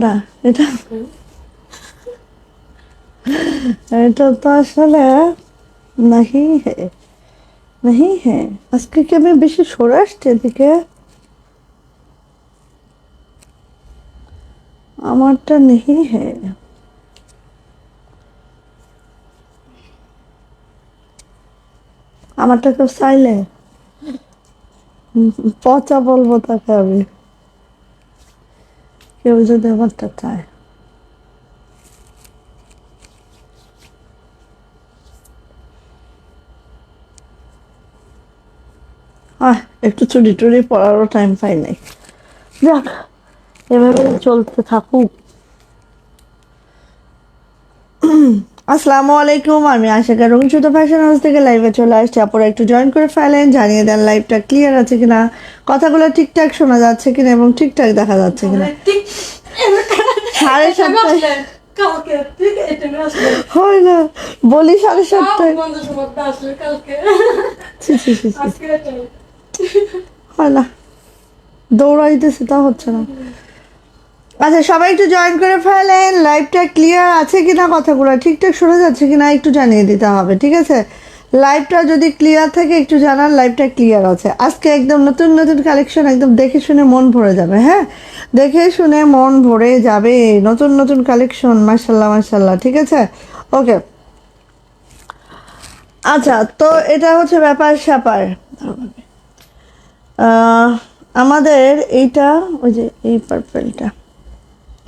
না, এটা এটা তো আসলে नहीं है, नहीं है। আজকে কি আমি বেশি সরে আসছি এদিকে? আমারটা नहीं है। আমারটা কেউ চাইলে পচা বলবো তাকে আমি, কেউ যদি আমারটা চায়। একটু চুরি টুরি পড়ারও টাইম পাই নাই। যাক, এভাবে চলতে থাকুক। আসসালামু আলাইকুম, আমি আশিকা রঙিন সুতো ফ্যাশন হাউস থেকে লাইভে চলে আসছি। আপনারা একটু জয়েন করে ফেলেন, জানিয়ে দেন লাইভটা ক্লিয়ার আছে কিনা, কথাগুলো ঠিকঠাক শোনা যাচ্ছে কিনা এবং ঠিকঠাক দেখা যাচ্ছে কিনা। 7:30 হয় না, বলি 7:30 হয় না, দৌড়াইতেছি তা হচ্ছে না। আচ্ছা, সবাই একটু জয়েন করে ফেলেন, লাইভটা ক্লিয়ার আছে কিনা, কথাগুলো ঠিকঠাক শোনা যাচ্ছে কিনা একটু জানিয়ে দিতে হবে, ঠিক আছে? লাইভটা যদি ক্লিয়ার থাকে একটু জানান লাইভটা ক্লিয়ার আছে। আজকে একদম নতুন নতুন কালেকশন, একদম দেখে শুনে মন ভরে যাবে। হ্যাঁ, দেখে শুনে মন ভরে যাবে, নতুন নতুন কালেকশন, মাশাল্লাহ মাশাল্লাহ, ঠিক আছে? ওকে, আচ্ছা, তো এটা হচ্ছে ব্যাপার স্যাপার। আমাদের এইটা, ওই যে এই পার্পেলটা,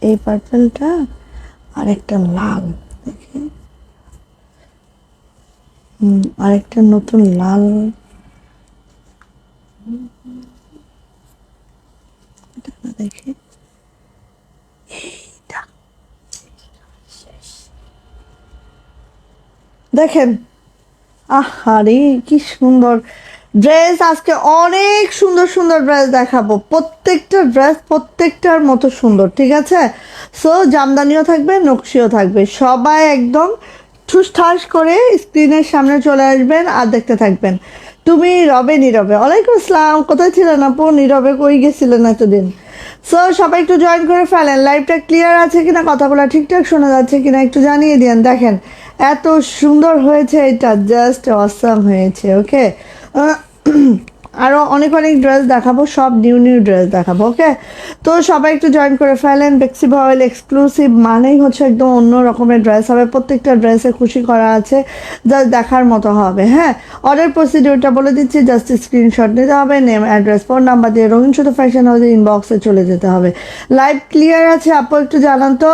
এই পার্পেলটা আর একটা লাল, দেখি আরেকটা নতুন লাল, দেখি এইটা, দেখেন, আহারে কি সুন্দর ড্রেস। আজকে অনেক সুন্দর সুন্দর ড্রেস দেখাবো, প্রত্যেকটা ড্রেস প্রত্যেকটার মতো সুন্দর, ঠিক আছে? সো জামদানিও থাকবে, নকশিও থাকবে, সবাই একদম ঠুসঠাস করে স্ক্রিনের সামনে চলে আসবেন আর দেখতে থাকবেন। তুমি রবে নীরবে, ওয়ালাইকুম আসসালাম, কোথায় ছিলেন আপু? নীরবে কই গেছিলেন এতদিন? সো সবাই একটু জয়েন করে ফেলেন, লাইভটা ক্লিয়ার আছে কিনা, কথাগুলো ঠিকঠাক শোনা যাচ্ছে কিনা একটু জানিয়ে দিন। দেখেন এত সুন্দর হয়েছে, এটা জাস্ট অসাম হয়েছে। ওকে, আরও অনেক অনেক ড্রেস দেখাবো, সব নিউ নিউ ড্রেস দেখাবো। ওকে, তো সবাই একটু জয়েন করে ফেলেন। বেক্সি ভয়েল এক্সক্লুসিভ মানেই হচ্ছে একদম অন্য রকমের ড্রেস হবে, প্রত্যেকটা ড্রেসে খুশি করা আছে, জাস্ট দেখার মতো হবে। হ্যাঁ, অর্ডার প্রসিডিউরটা বলে দিচ্ছি, জাস্ট স্ক্রিনশট নিতে হবে, নেম অ্যাড্রেস ফোন নাম্বার দিয়ে রঙিন শুধু ফ্যাশন হাউসের ইনবক্সে চলে যেতে হবে। লাইভ ক্লিয়ার আছে আপু? একটু জানান তো।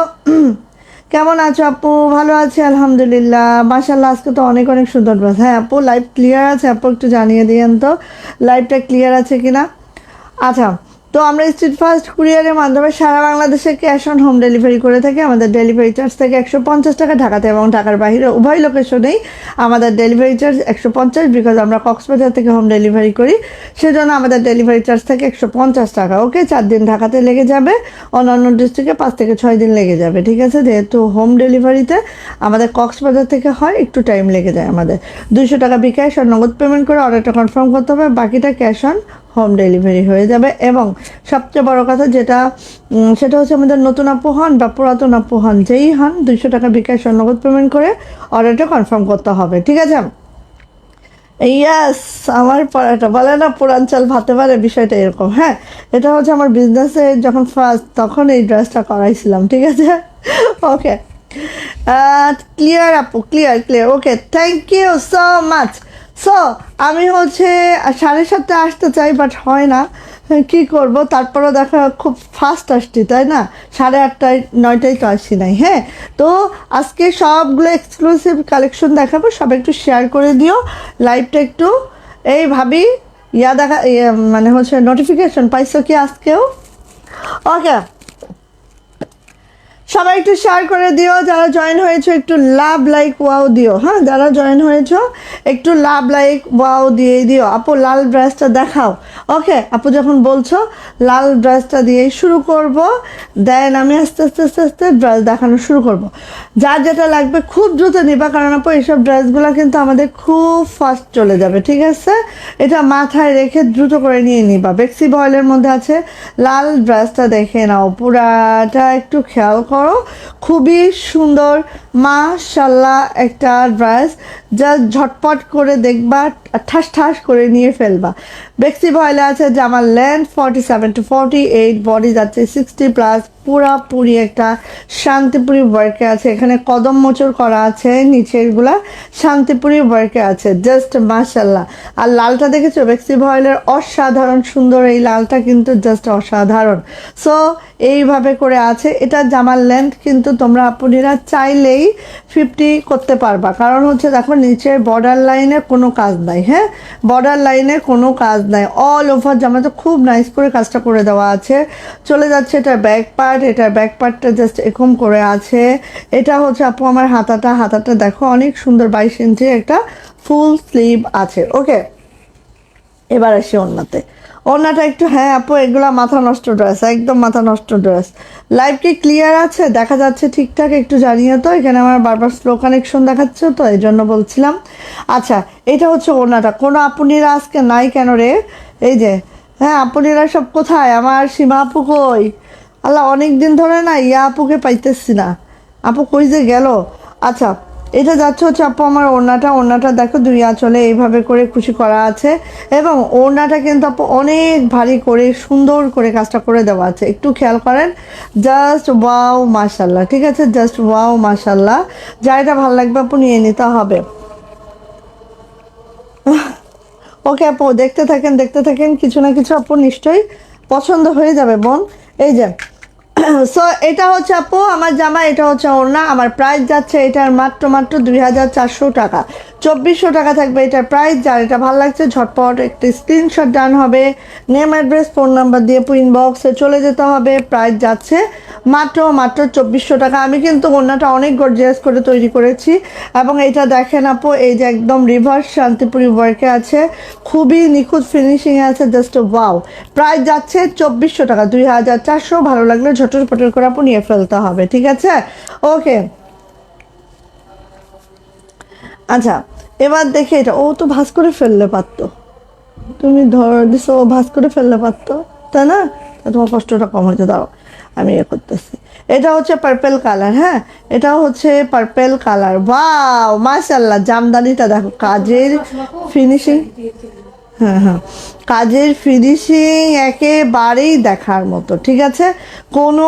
কেমন আছো আপু? ভালো আছি আলহামদুলিল্লাহ, মাশাল্লাহ। আজকে তো অনেক অনেক সুন্দর ড্রেস। হ্যাঁ আপু, লাইভ ক্লিয়ার আছে আপু? একটু জানিয়ে দিয়েন তো লাইভটা ক্লিয়ার আছে কিনা। আচ্ছা, তো আমরা স্ট্রিট ফাস্ট কুরিয়ারের মাধ্যমে সারা বাংলাদেশে ক্যাশ অন হোম ডেলিভারি করে থাকি। আমাদের ডেলিভারি চার্জ থেকে 150 টাকা, ঢাকাতে এবং ঢাকার বাইরে উভয় লোকেশনেই আমাদের ডেলিভারি চার্জ 150, বিকজ আমরা কক্সবাজার থেকে হোম ডেলিভারি করি, সেজন্য আমাদের ডেলিভারি চার্জ থেকে 150 টাকা। ওকে, 4 দিন ঢাকাতে লেগে যাবে, অন্যান্য ডিস্ট্রিক্টে 5 থেকে 6 দিন লেগে যাবে, ঠিক আছে? যেহেতু হোম ডেলিভারিতে আমাদের কক্সবাজার থেকে হয়, একটু টাইম লেগে যায় আমাদের। 200 টাকা বিকাশ আর নগদ পেমেন্ট করে অর্ডারটা কনফার্ম করতে হবে, বাকিটা ক্যাশ অন হোম ডেলিভারি হয়ে যাবে। এবং সবচেয়ে বড় কথা যেটা, সেটা হচ্ছে আমাদের নতুন আপু হন বা পুরাতন আপু হন, যেই হন 200 টাকা বিকাশ আর নগদ পেমেন্ট করে অর্ডারটা কনফার্ম করতে হবে, ঠিক আছে? ইয়াস, আমার পড়াটা বলে না পুরান চাল ভাতে পারে, বিষয়টা এরকম। হ্যাঁ, এটা হচ্ছে আমার বিজনেসে যখন ফার্স্ট, তখন এই ড্রেসটা করাইছিলাম, ঠিক আছে? ওকে, ক্লিয়ার আপু, clear clear. Okay, thank you so much. So আমি হচ্ছে 7:30 আসতে চাই, বাট হয় না, কী করব? তারপরও দেখা খুব ফাস্ট আসছি, তাই না? 8:30 9টায় তো আসি নাই। হ্যাঁ, তো আজকে সবগুলো এক্সক্লুসিভ কালেকশন দেখাবো, সব একটু শেয়ার করে দিও লাইভটা একটু। এই ভাবি দেখা মানে হচ্ছে নোটিফিকেশন পাইছো কি আজকেও? ওকে, সবাই একটু শেয়ার করে দিও, যারা জয়েন হয়েছো একটু লাভ লাইক ওয়াও দিও। হ্যাঁ, যারা জয়েন হয়েছো একটু লাভ লাইক ওয়াও দিয়ে দিও। আপু লাল ড্রেসটা দেখাও। ওকে আপু, যখন বলছো লাল ড্রেসটা দিয়েই শুরু করব, দেন আমি আস্তে আস্তে আস্তে আস্তে ড্রেস দেখানো শুরু করব। যার যেটা লাগবে খুব দ্রুত নিবা, কারণ আপু এইসব ড্রেসগুলো কিন্তু আমাদের খুব ফাস্ট চলে যাবে, ঠিক আছে? এটা মাথায় রেখে দ্রুত করে নিয়ে নিবা। বেক্সি বয়েলের মধ্যে আছে লাল ড্রেসটা, দেখে নাও পুরাটা, একটু খেয়াল করো, খুবই সুন্দর মাশাল্লাহ একটা ড্রেস, যা ঝটপট করে দেখবা, ঠাস ঠাস করে নিয়ে ফেলবা। বেক্সি বয়েলে আছে জামার লেন্থ 47 to 48, বডি যাচ্ছে 60+, পুরাপুরি একটা শান্তিপুরি ওয়ার্কে আছে। এখানে কদম মোচড় করা আছে, নিচেরগুলা শান্তিপুরি ওয়ার্কে আছে, জাস্ট মাশাল্লাহ। আর লালটা দেখেছো বেক্সি ভয়েলের, অসাধারণ সুন্দর এই লালটা কিন্তু জাস্ট অসাধারণ। সো এইভাবে করে আছে। এটা জামার লেন্থ কিন্তু তোমরা আপুনিরা চাইলেই 50 করতে পারবা, কারণ হচ্ছে দেখো নিচের বর্ডার লাইনে কোনো কাজ নাই। হ্যাঁ, বর্ডার লাইনে কোনো কাজ নাই, অল ওভার জামাতে খুব নাইস করে কাজটা করে দেওয়া আছে। চলে যাচ্ছে এটার ব্যাক পার্ট, এটার ব্যাক পার্টটা জাস্ট এরকম করে আছে। এটা হচ্ছে আপু আমার হাতাটা, হাতাটা দেখো অনেক সুন্দর 22 ইঞ্চি একটা ফুল স্লিভ আছে। ওকে, এবার আসি ওড়নাতে। ওড়নাটা একটু, হ্যাঁ আপু এগুলা মাথা নষ্ট ড্রেস, একদম মাথা নষ্ট ড্রেস। লাইভ কি ক্লিয়ার আছে, দেখা যাচ্ছে ঠিকঠাক? একটু জানিয়ে তো, এখানে আমার বারবার স্লো কানেকশন দেখাচ্ছে তো, এই জন্য বলছিলাম। আচ্ছা, এটা হচ্ছে ওড়নাটা। কোনো আপুনিরা আজকে নাই কেন রে? এই যে, হ্যাঁ আপুনিরা সব কোথায়? আমার সীমা আপু কই? আল্লাহ, অনেক দিন ধরে না ইয়া আপুকে পাইতেছি না, আপু কই যে গেল? আচ্ছা, এটা যাচ্ছে হচ্ছে আপু আমার ওড়নাটা। ওড়নাটা দেখো দুই আঁচলে এইভাবে করে খুশি করা আছে, এবং ওড়নাটা কিন্তু আপু অনেক ভারী করে সুন্দর করে কাজটা করে দেওয়া আছে, একটু খেয়াল করেন। জাস্ট ওয়াও মাশাল্লাহ, ঠিক আছে? জাস্ট ওয়াও মাশাল্লাহ। যা এটা ভালো লাগবে আপু নিয়ে নিতে হবে। ওকে আপু, দেখতে থাকেন দেখতে থাকেন, কিছু না কিছু আপু নিশ্চয়ই পছন্দ হয়ে যাবে বোন। এই যে সো এটা হচ্ছে আপু আমার জামা, এটা হচ্ছে ওড়না। আমার প্রাইস যাচ্ছে এটার মাত্র মাত্র 2400 টাকা, 2400 টাকা থাকবে এটার প্রাইস। যার এটা ভালো লাগছে ঝটপট একটি স্ক্রিনশট ডান হবে, নেম অ্যাড্রেস ফোন নাম্বার দিয়ে ইনবক্সে চলে যেতে হবে। প্রাইস যাচ্ছে মাত্র মাত্র 2400 টাকা। আমি কিন্তু ওড়নাটা অনেক গর্জিয়াস করে তৈরি করেছি, এবং এটা দেখেন আপু, এই যে একদম রিভার্স শান্তিপুরি ওয়ার্কে আছে, খুবই নিখুঁত ফিনিশিংয়ে আছে, জাস্ট ওয়াও। প্রাইস যাচ্ছে 2400 টাকা, 2400। ভালো লাগলে ঝটর পটর করে আপু নিয়ে ফেলতে হবে, ঠিক আছে? ওকে, আচ্ছা এবার দেখে এটা, ও তো ভাঁজ করে ফেললে পারতো, তুমি ধর দিছো ও ভাঁজ করে ফেললে পারতো, তাই না? তা তোমার কষ্টটা কম হয়েছে, দাও আমি ইয়ে করতেছি। এটা হচ্ছে পার্পেল কালার, হ্যাঁ এটাও হচ্ছে পার্পেল কালার। ওয়াও মাশাল্লাহ, জামদানিটা দেখো, কাজের ফিনিশিং, হ্যাঁ হ্যাঁ, কাজের ফিনিশিং একেবারেই দেখার মতো, ঠিক আছে? কোনো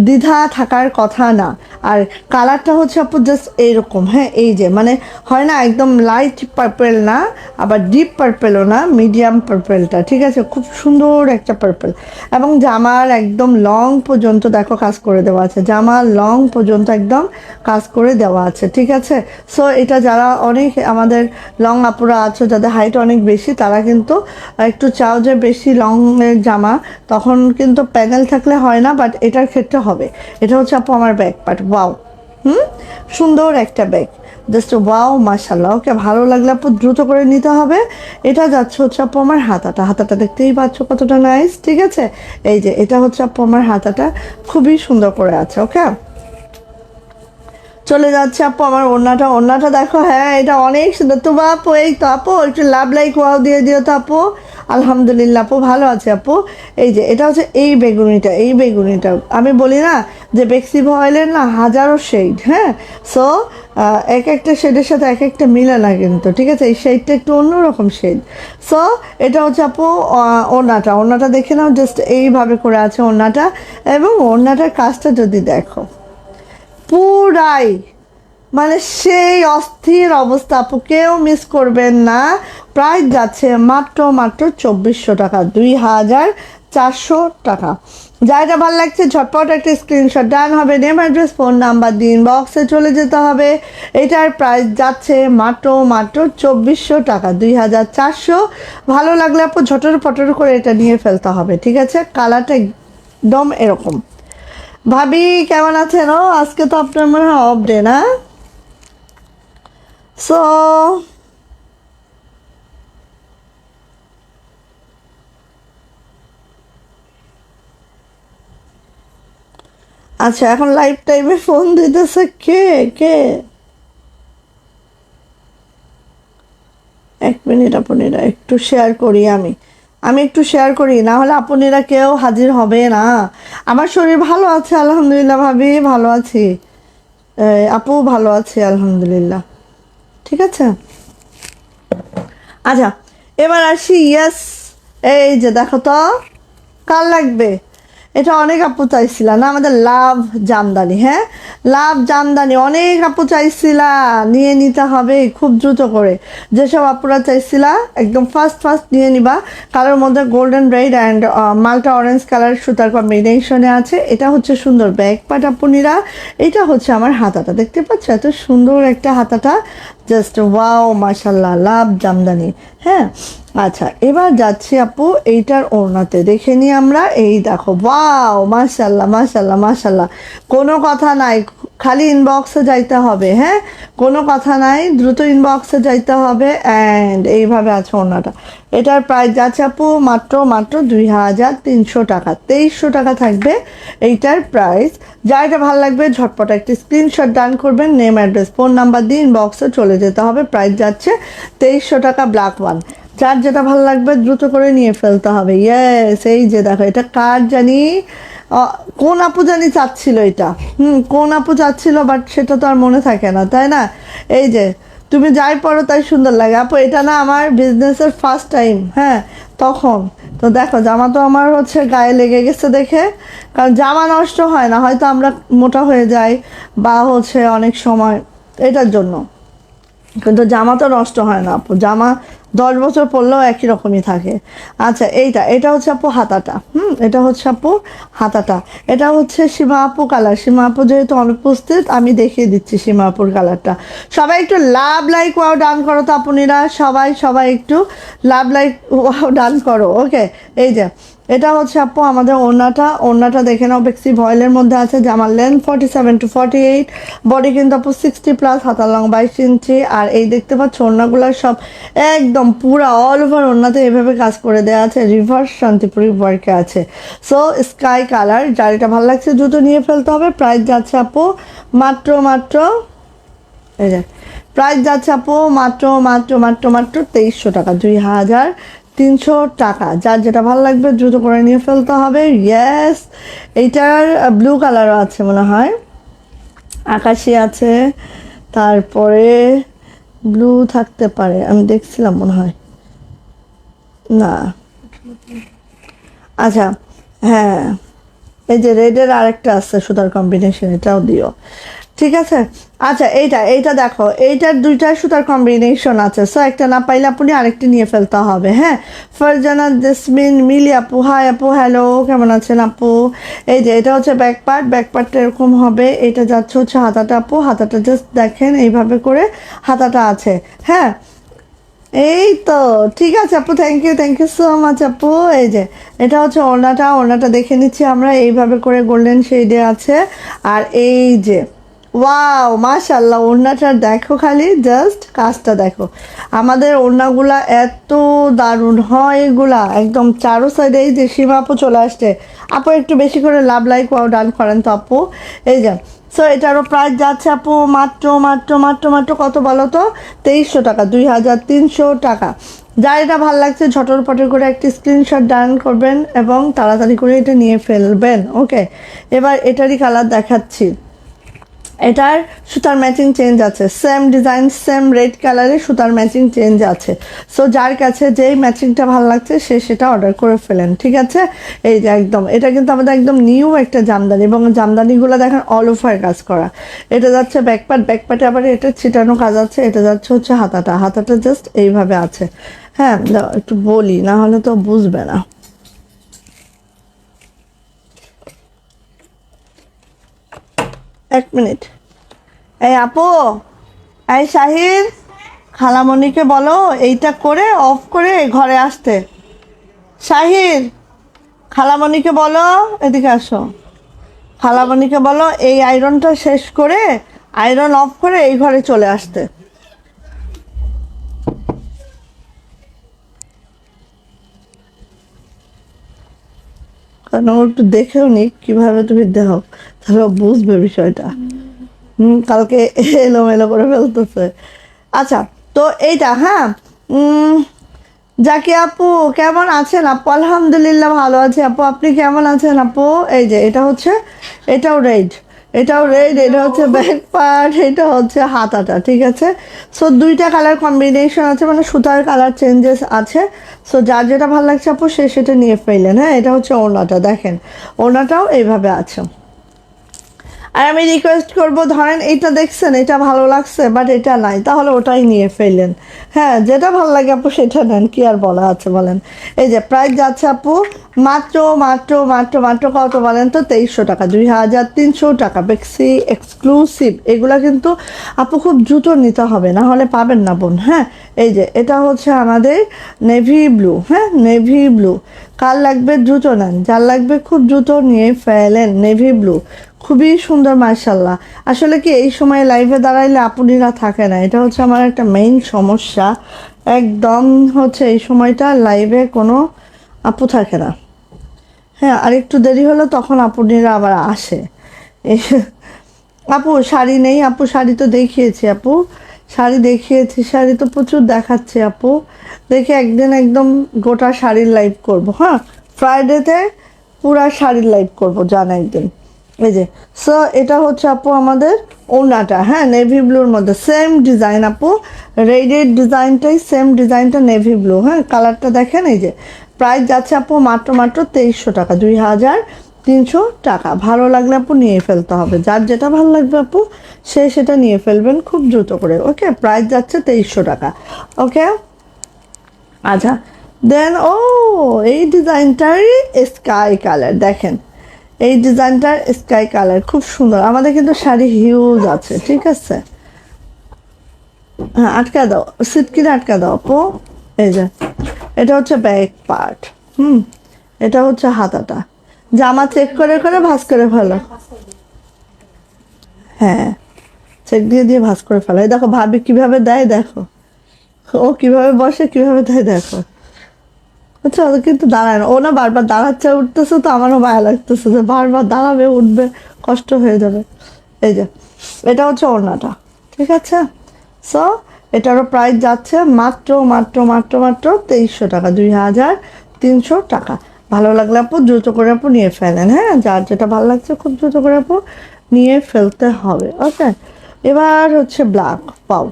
দ্বিধা থাকার কথা না। আর কালারটা হচ্ছে আপু জাস্ট এইরকম, হ্যাঁ এই যে মানে হয় না একদম লাইট পার্পেল না, আবার ডিপ পার্পেলও না, মিডিয়াম পার্পেলটা, ঠিক আছে? খুব সুন্দর একটা পার্পেল। এবং জামার একদম লং পর্যন্ত দেখো কাজ করে দেওয়া আছে, জামার লং পর্যন্ত একদম কাজ করে দেওয়া আছে, ঠিক আছে? সো এটা যারা অনেক আমাদের লং আপুরা আছো, যাদের হাইট অনেক বেশি, তারা কিন্তু একটু চাও যে বেশি লংয়ের জামা, তখন কিন্তু প্যানেল থাকলে হয় না, বাট এটার ক্ষেত্রে হবে। এটা হচ্ছে আপু আমার ব্যাক পার্ট, ওয়াও, সুন্দর একটা ব্যাগ, জাস্ট ওয়াও মাশাল্লাহ। ওকে, ভালো লাগলে আপু দ্রুত করে নিতে হবে। এটা যাচ্ছে হচ্ছে আপু আমার হাতাটা, হাতাটা দেখতেই পাচ্ছ কতটা নাইস, ঠিক আছে? এই যে এটা হচ্ছে আপু আমার হাতাটা, খুবই সুন্দর করে আছে। ওকে, চলে যাচ্ছে আপু আমার ওড়নাটা। ওড়নাটা দেখো, হ্যাঁ এটা অনেক সুন্দর। তো আপু এই তো আপু একটু লাভ লাইক ওয়াও দিয়ে দিও তো আপু। আলহামদুলিল্লাহ আপু, ভালো আছে আপু। এই যে এটা হচ্ছে এই বেগুনিটা, এই বেগুনিটা আমি বলি না যে বেক্সি ভয়েলের না হাজারো শেড, হ্যাঁ? সো এক একটা শেডের সাথে এক একটা মিলে না কিন্তু, ঠিক আছে? এই শেডটা একটু অন্যরকম শেড। সো এটা হচ্ছে আপু ওড়নাটা, ওড়নাটা দেখে নাও, জাস্ট এইভাবে করে আছে ওড়নাটা। এবং ওড়নাটার কাজটা যদি দেখো, পুরাই মানে সেই অস্থির অবস্থা আপু, কেউ মিস করবেন না। প্রাইস যাচ্ছে মাত্র মাত্র 2400 টাকা, 2400 টাকা। যা এটা ভালো লাগছে ঝটপট একটা স্ক্রিনশট ডান হবে, নেম অ্যাড্রেস ফোন নাম্বার দিন বক্সে চলে যেতে হবে। এটার প্রাইস যাচ্ছে মাত্র মাত্র 2400 টাকা, 2400। ভালো লাগলে আপু ঝটর পটর করে এটা নিয়ে ফেলতে হবে, ঠিক আছে? কালারটা একদম এরকম। ভাবি কেমন আছেন? ও আজকে তো আপনার মনে হয় অফ ডে না? সো আচ্ছা, এখন লাইভ টাইমে ফোন দিতেছে কে কে? এক মিনিট, আপনারা একটু শেয়ার করি। আমি একটু শেয়ার করি, না হলে আপনারা কেউ হাজির হবে না। আমার শরীর ভালো আছে আলহামদুলিল্লাহ, ভাবি ভালো আছি, আপু ভালো আছে আলহামদুলিল্লাহ। ঠিক আছে, আচ্ছা এবার আসি। ইয়েস, এই যে দেখো তো, কার লাগবে? এটা অনেক আপু চাইছিলা না আমাদের লাভ জামদানি? হ্যাঁ, লাভ জামদানি অনেক আপু চাইছিলা, নিয়ে নিতে হবে খুব দ্রুত করে। যেসব আপুরা চাইছিলা একদম ফার্স্ট ফার্স্ট নিয়ে নিবা। কালার মধ্যে golden red and Malta orange colour সুতার কম্বিনেশনে আছে। এটা হচ্ছে সুন্দর ব্যাক পার্ট আপুনিরা। এটা হচ্ছে আমার হাতাটা, দেখতে পাচ্ছ এত সুন্দর একটা হাতাটা, জাস্ট ওয়াও মাশাল্লাহ, লাভ জামদানি। হ্যাঁ, আচ্ছা এবার যাচ্ছি আপু এইটার ওড়নাতে, দেখে নিই আমরা। এই দেখো, ওয়াও মাশাল্লাহ মাশাল্লাহ মাশাল্লাহ, কোনো কথা নাই, খালি ইনবক্সে যাইতে হবে। হ্যাঁ, কোনো কথা নাই, দ্রুত ইনবক্সে যাইতে হবে। অ্যান্ড এইভাবে আছে ওড়নাটা। এটার প্রাইস যাচ্ছে আপু মাত্র মাত্র 2300 টাকা, 2300 টাকা থাকবে এইটার প্রাইস। যা এটা ভালো লাগবে ঝটপট একটি স্ক্রিনশট ডান করবেন, নেম অ্যাড্রেস ফোন নাম্বার দিয়ে ইনবক্সে চলে যেতে হবে। প্রাইস যাচ্ছে 2300 টাকা, ব্ল্যাক ওয়ান। যার যেটা ভালো লাগবে দ্রুত করে নিয়ে ফেলতে হবে। ইয়েস, এই যে দেখো, এটা কার জানি, কোন আপু জানি চাচ্ছিল এটা। কোন আপু চাচ্ছিল, বাট সেটা তো আর মনে থাকে না, তাই না? এই যে তুমি যাই পড়ো তাই সুন্দর লাগে আপু। এটা না আমার বিজনেসের ফার্স্ট টাইম, হ্যাঁ, তখন তো দেখো জামা তো আমার হচ্ছে গায়ে লেগে গেছে দেখে। কারণ জামা নষ্ট হয় না, হয়তো আমরা মোটা হয়ে যাই বা হচ্ছে অনেক সময়, এটার জন্য। কিন্তু জামা তো নষ্ট হয় না আপু, জামা 10 বছর পরলেও একই রকমই থাকে। আচ্ছা এটা হচ্ছে আপু হাতাটা। এটা হচ্ছে আপু হাতাটা। এটা হচ্ছে সীমা আপু কালার। সীমা আপু যেহেতু অনুপস্থিত, আমি দেখিয়ে দিচ্ছি সীমা আপুর কালারটা। সবাই একটু লাভ লাইক ওয়াও ডান করো তো আপুনিরা, সবাই সবাই একটু লাভ লাইক ওয়াও ডান করো। ওকে, এই যে এটা হচ্ছে আপু আমাদের ওড়নাটা দেখে নাও, বেক্সি ভয়েলের মধ্যে আছে। জামার লেন্থ 47 to 48, বডি কিন্তু আপু 60+, হাতার লং 22 ইঞ্চি। আর এই দেখতে পাচ্ছ ওড়নাগুলো সব একদম পুরা অল ওভার ওড়নাতে এভাবে কাজ করে দেওয়া আছে, রিভার্স শান্তিপুরি ওয়ার্কে আছে। সো স্কাই কালার, যার এটা ভালো লাগছে দ্রুত নিয়ে ফেলতে হবে। প্রাইস যাচ্ছে আপু মাত্র মাত্র, এই যে প্রাইস যাচ্ছে আপু মাত্র মাত্র মাত্র মাত্র 2300 টাকা, 2300 টাকা। যার যেটা ভালো লাগবে দ্রুত করে নিয়ে ফেলতে হবে। ইয়েস, এইটার ব্লু কালারও আছে মনে হয়, আকাশি আছে, তারপরে ব্লু থাকতে পারে, আমি দেখছিলাম মনে হয়, না আচ্ছা, হ্যাঁ এই যে রেডের আরেকটা আছে সুতার কম্বিনেশন, এটাও দিও। ঠিক আছে, আচ্ছা এইটা দেখো, এইটার দুইটা সুতার কম্বিনেশন আছে। সো একটা না পাইলে আপনি আরেকটি নিয়ে ফেলতে হবে। হ্যাঁ, ফারজানা জেসমিন মিলি আপু, হাই আপু, হ্যালো, কেমন আছেন আপু? এই যে এটা হচ্ছে ব্যাক পার্টটা এরকম হবে। এটা যাচ্ছে হচ্ছে হাতাটা আপু, হাতাটা জাস্ট দেখেন এইভাবে করে হাতাটা আছে। হ্যাঁ, এই তো ঠিক আছে আপু, থ্যাংক ইউ সো মাচ আপু। এই যে এটা হচ্ছে ওড়নাটা দেখে নিচ্ছি আমরা, এইভাবে করে গোল্ডেন শেডে আছে। আর এই যে ওয়াও মাশাল্লাহ, ওড়নাটা দেখো, খালি জাস্ট কাজটা দেখো। আমাদের ওড়নাগুলা এত দারুণ হয়, এগুলা একদম চারো সাইডে। এই যে সীমা আপু চলে আসছে, আপু একটু বেশি করে লাভ লাইক ওয়াও ডান করেন তো আপু। এই যে সো এটারও প্রাইস যাচ্ছে আপু মাত্র মাত্র মাত্র মাত্র কত বলো তো? 2300 টাকা, 2300 টাকা। যার এটা ভালো লাগছে ঝটরপটর করে একটি স্ক্রিনশট ডান করবেন এবং তাড়াতাড়ি করে এটা নিয়ে ফেলবেন। ওকে, এবার এটারই কালার দেখাচ্ছি। এটার সুতার ম্যাচিং চেঞ্জ আছে, সেম ডিজাইন সেম রেড কালারে সুতার ম্যাচিং চেঞ্জ আছে। সো যার কাছে যেই ম্যাচিংটা ভালো লাগছে সে সেটা অর্ডার করে ফেলেন। ঠিক আছে, এই যে একদম এটা কিন্তু আমাদের একদম নিউ একটা জামদানি, এবং জামদানিগুলো দেখেন অল ওভার কাজ করা। এটা যাচ্ছে ব্যাকপার্টে আবার এটা ছিটানো কাজ আছে। এটা যাচ্ছে হচ্ছে হাতাটা জাস্ট এইভাবে আছে। হ্যাঁ, একটু বলি না হলে তো বুঝবে না। এক মিনিট, এই আপু, এই শাহিন, খালামণিকে বলো এইটা করে অফ করে ঘরে আসতে। শাহিন, খালামণিকে বলো এদিকে আসো। খালামণিকে বলো এই আয়রনটা শেষ করে, আয়রন অফ করে এই ঘরে চলে আসতে। কারণ ও একটু দেখেও নি কিভাবে তুমি দেখো, তাহলে ও বুঝবে বিষয়টা। কালকে এলোমেলো করে ফেলতেছে। আচ্ছা, তো এইটা হ্যাঁ, জাকি আপু কেমন আছেন আপু? আলহামদুলিল্লাহ ভালো আছে আপু, আপনি কেমন আছেন আপু? এই যে এটা হচ্ছে, এটাও রেড, এটাও রেড, এটা হচ্ছে ব্যাক পার্ট, এটা হচ্ছে হাতাটা, ঠিক আছে। সো দুইটা কালার কম্বিনেশন আছে, মানে সুতার কালার চেঞ্জেস আছে। সো যার যেটা ভালো লাগছে আপু সে সেটা নিয়ে ফেললেন। হ্যাঁ, এটা হচ্ছে ওড়নাটা, দেখেন ওড়নাটাও এইভাবে আছে। আর আমি রিকোয়েস্ট করব, ধরেন এইটা দেখছেন, এটা ভালো লাগছে বাট এটা নাই, তাহলে ওটাই নিয়ে ফেললেন। হ্যাঁ, যেটা ভালো লাগে আপু সেটা নেন, কি আর বলা আছে বলেন। এই যে প্রাইস যাচ্ছে আপু মাত্র মাত্র মাত্র মাত্র কত বলেন তো? 2300 টাকা, 2300 টাকা, বেক্সি এক্সক্লুসিভ। এগুলা কিন্তু আপু খুব দ্রুত নিতে হবে, না হলে পাবেন না বোন। হ্যাঁ, এই যে এটা হচ্ছে আমাদের নেভি ব্লু। হ্যাঁ, নেভি ব্লু, কার লাগবে দ্রুত নেন, যার লাগবে খুব দ্রুত নিয়ে ফেলেন। নেভি ব্লু খুবই সুন্দর মার্শাল্লাহ। আসলে কি এই সময় লাইভে দাঁড়াইলে আপুনিরা থাকে না, এটা হচ্ছে আমার একটা মেইন সমস্যা। একদম হচ্ছে এই সময়টা লাইভে কোনো আপু থাকে না। হ্যাঁ, আর একটু দেরি হলো তখন আপুনিরা আবার আসে। আপু শাড়ি নেই আপু? শাড়ি তো দেখিয়েছি আপু, শাড়ি দেখিয়েছি, শাড়ি তো প্রচুর দেখাচ্ছে আপু। দেখে একদিন একদম গোটা শাড়ির লাইভ করব। হ্যাঁ, ফ্রাইডেতে পুরা শাড়ির লাইভ করব, জান একদিন। এই যে, সো এটা হচ্ছে আপু আমাদের ওড়নাটা। হ্যাঁ, নেভি ব্লুর মধ্যে সেম ডিজাইন আপু, রেডের ডিজাইনটাই সেম ডিজাইনটা, নেভি ব্লু। হ্যাঁ, কালারটা দেখেন। এই যে প্রাইস যাচ্ছে আপু মাত্র মাত্র 2300 টাকা, 2300 টাকা। ভালো লাগলে আপু নিয়ে ফেলতে হবে, যার যেটা ভালো লাগবে আপু সে সেটা নিয়ে ফেলবেন খুব দ্রুত করে। ওকে, প্রাইস যাচ্ছে 2300 টাকা। ওকে, আচ্ছা দেন ও এই ডিজাইনটার স্কাই কালার দেখেন, এই ডিজাইনটার স্কাই কালার খুব সুন্দর। আমাদের কিন্তু শাড়ি হিউজ আছে, ঠিক আছে। হ্যাঁ, আটকা দাও, সিটকিনে আটকা দাও আপু। এই যে এটা হচ্ছে ব্যাক পার্ট, এটা হচ্ছে হাতাটা। জামা চেক করে করে ভাঁজ করে ফেলো। হ্যাঁ, চেক দিয়ে দিয়ে ভাঁজ করে ফেলো। এই দেখো ভাবি কিভাবে দেয়, দেখো ও কিভাবে বসে, কিভাবে দেয় দেখো। আচ্ছা, ও কিন্তু দাঁড়ায় না, ও না বারবার দাঁড়াচ্ছে উঠতেছে, তো আমারও মায়া লাগতেছে যে বারবার দাঁড়াবে উঠবে, কষ্ট হয়ে যাবে। এই যে এটা হচ্ছে ওড়নাটা, ঠিক আছে। সো এটারও প্রাইস যাচ্ছে মাত্র মাত্র মাত্র মাত্র 2300 টাকা, 2300 টাকা। ভালো লাগলে আপু দ্রুত করে আপু নিয়ে ফেলেন। হ্যাঁ, যার যেটা ভালো লাগছে খুব দ্রুত করে আপু নিয়ে ফেলতে হবে। ওকে, এবার হচ্ছে ব্ল্যাক পাও।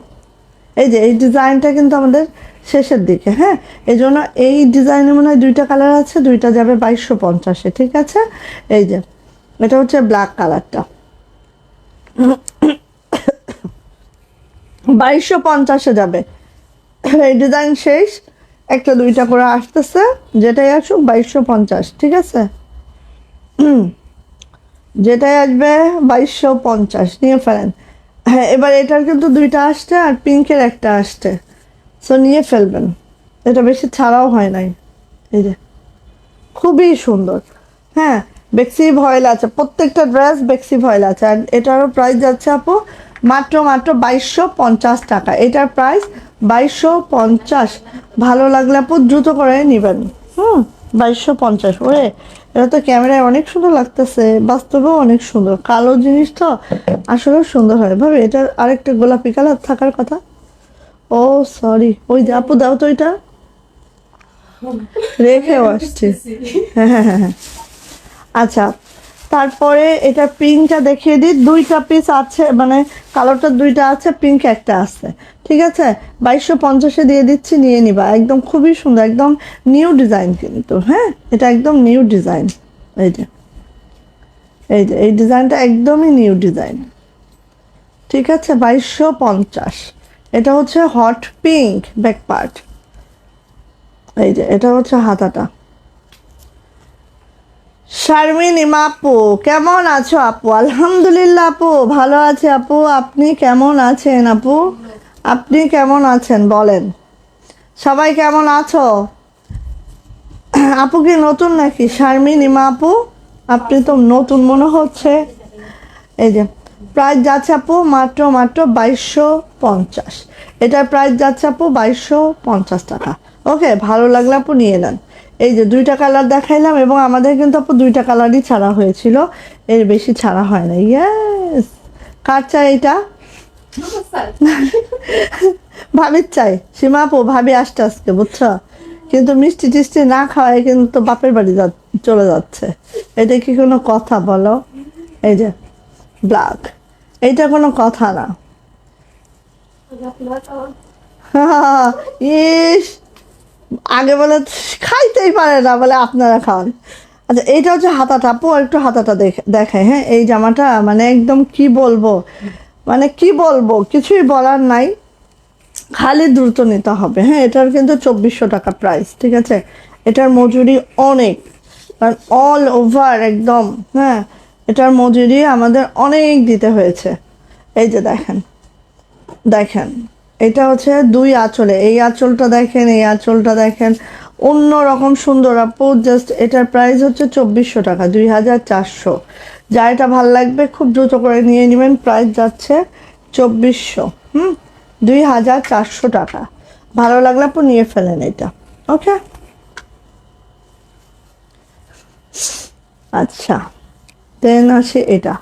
এই যে এই ডিজাইনটা কিন্তু আমাদের শেষের দিকে। হ্যাঁ, এই জন্য এই ডিজাইনে মনে হয় দুইটা কালার আছে, দুইটা যাবে 2250-এ, ঠিক আছে। এই যে এটা হচ্ছে ব্ল্যাক কালারটা, 2250-এ যাবে। এই ডিজাইন শেষ, একটা দুইটা করে আসতেছে, যেটাই আসুক 2250, ঠিক আছে। যেটাই আসবে 2250 নিয়ে ফেলেন। হ্যাঁ, এবার এটার কিন্তু দুইটা আসছে আর পিঙ্কের একটা আসছে, সো নিয়ে ফেলবেন। এটা বেশি ছাড়াও হয় নাই। এই যে খুবই সুন্দর। হ্যাঁ, বেক্সি ভয়েল আছে, প্রত্যেকটা ড্রেস বেক্সি ভয়েল আছে। আর এটারও প্রাইস যাচ্ছে আপু মাত্র মাত্র 2250 টাকা। এটার প্রাইস 2250। ভালো লাগলে আপু দ্রুত করে নেবেন। 2250। ওরে, এটা তো ক্যামেরায় অনেক সুন্দর লাগতেছে, বাস্তবেও অনেক সুন্দর। কালো জিনিস তো আসলেও সুন্দর হয় ভাবে। এটার আরেকটা গোলাপি কালার থাকার কথা। ও সরি, ওই যে আপু দাও তো, এটা রেখেও আসছি। হ্যাঁ হ্যাঁ হ্যাঁ হ্যাঁ। আচ্ছা, তারপরে এটা পিঙ্কটা দেখিয়ে দিই। দুইটা পিস আছে, মানে কালোটা দুইটা আছে, পিঙ্ক একটা আছে, ঠিক আছে। 2250-এ দিয়ে দিচ্ছি, নিয়ে নিবা। একদম খুবই সুন্দর, একদম নিউ ডিজাইন কিন্তু। হ্যাঁ, এটা একদম নিউ ডিজাইন। এই যে এই যে এই ডিজাইনটা একদমই নিউ ডিজাইন, ঠিক আছে। 2250। এটা হচ্ছে হট পিঙ্ক ব্যাক পার্ট। এই যে এটা হচ্ছে হাতাটা। শারমিন ইমা আপু কেমন আছো আপু? আলহামদুলিল্লাহ আপু ভালো আছে আপু, আপনি কেমন আছেন আপু? আপনি কেমন আছেন বলেন, সবাই কেমন আছো? আপু কি নতুন নাকি শারমিন ইমা আপু? আপনি তো নতুন মনে হচ্ছে। এই যে প্রাইস যাচ্ছে আপু মাত্র মাত্র 2250। এটার প্রাইস যাচ্ছে আপু 2250 টাকা। ওকে, ভালো লাগলে আপু নিয়ে নেন। এই যে দুইটা কালার দেখাইলাম, এবং আমাদের কিন্তু আপু দুইটা কালারই ছাড়া হয়েছিল, এর বেশি ছাড়া হয় না। ইয়েস, কার চাই এটা? ভাবির চাই। সীমা আপু, ভাবি আসতে আজকে বুঝছো, কিন্তু মিষ্টি টিষ্টি না খাওয়ায় কিন্তু বাপের বাড়ি চলে যাচ্ছে। এটা কি কোনো কথা বলো? এই যে ব্ল্যাক, এইটা কোনো কথা না। ইস, আগে বলে খাইতেই পারে না, বলে আপনারা খান। আচ্ছা, এইটা হচ্ছে হাতাটা আপু, একটু হাতাটা দেখায়। হ্যাঁ, এই জামাটা মানে একদম কি বলবো, মানে কি বলবো, কিছুই বলার নাই, খালি দ্রুত নিতে হবে। হ্যাঁ, এটার কিন্তু 2400 টাকা প্রাইস, ঠিক আছে। এটার মজুরি অনেক, কারণ অল ওভার একদম। হ্যাঁ, এটার মজুরি আমাদের অনেক দিতে হয়েছে। এই যে দেখেন, দেখেন, এটা হচ্ছে দুই আঁচলে, এই আঁচলটা দেখেন, এই আঁচলটা দেখেন, অন্য রকম সুন্দর আপু। জাস্ট এটার প্রাইস হচ্ছে 2400 টাকা, 2400। যা এটা ভাল লাগবে খুব দ্রুত করে নিয়ে নেবেন, প্রাইস যাচ্ছে 2400। 2400 টাকা। ভালো লাগলে আপু নিয়ে ফেলেন এটা। ওকে, আচ্ছা, দেন আসে এটা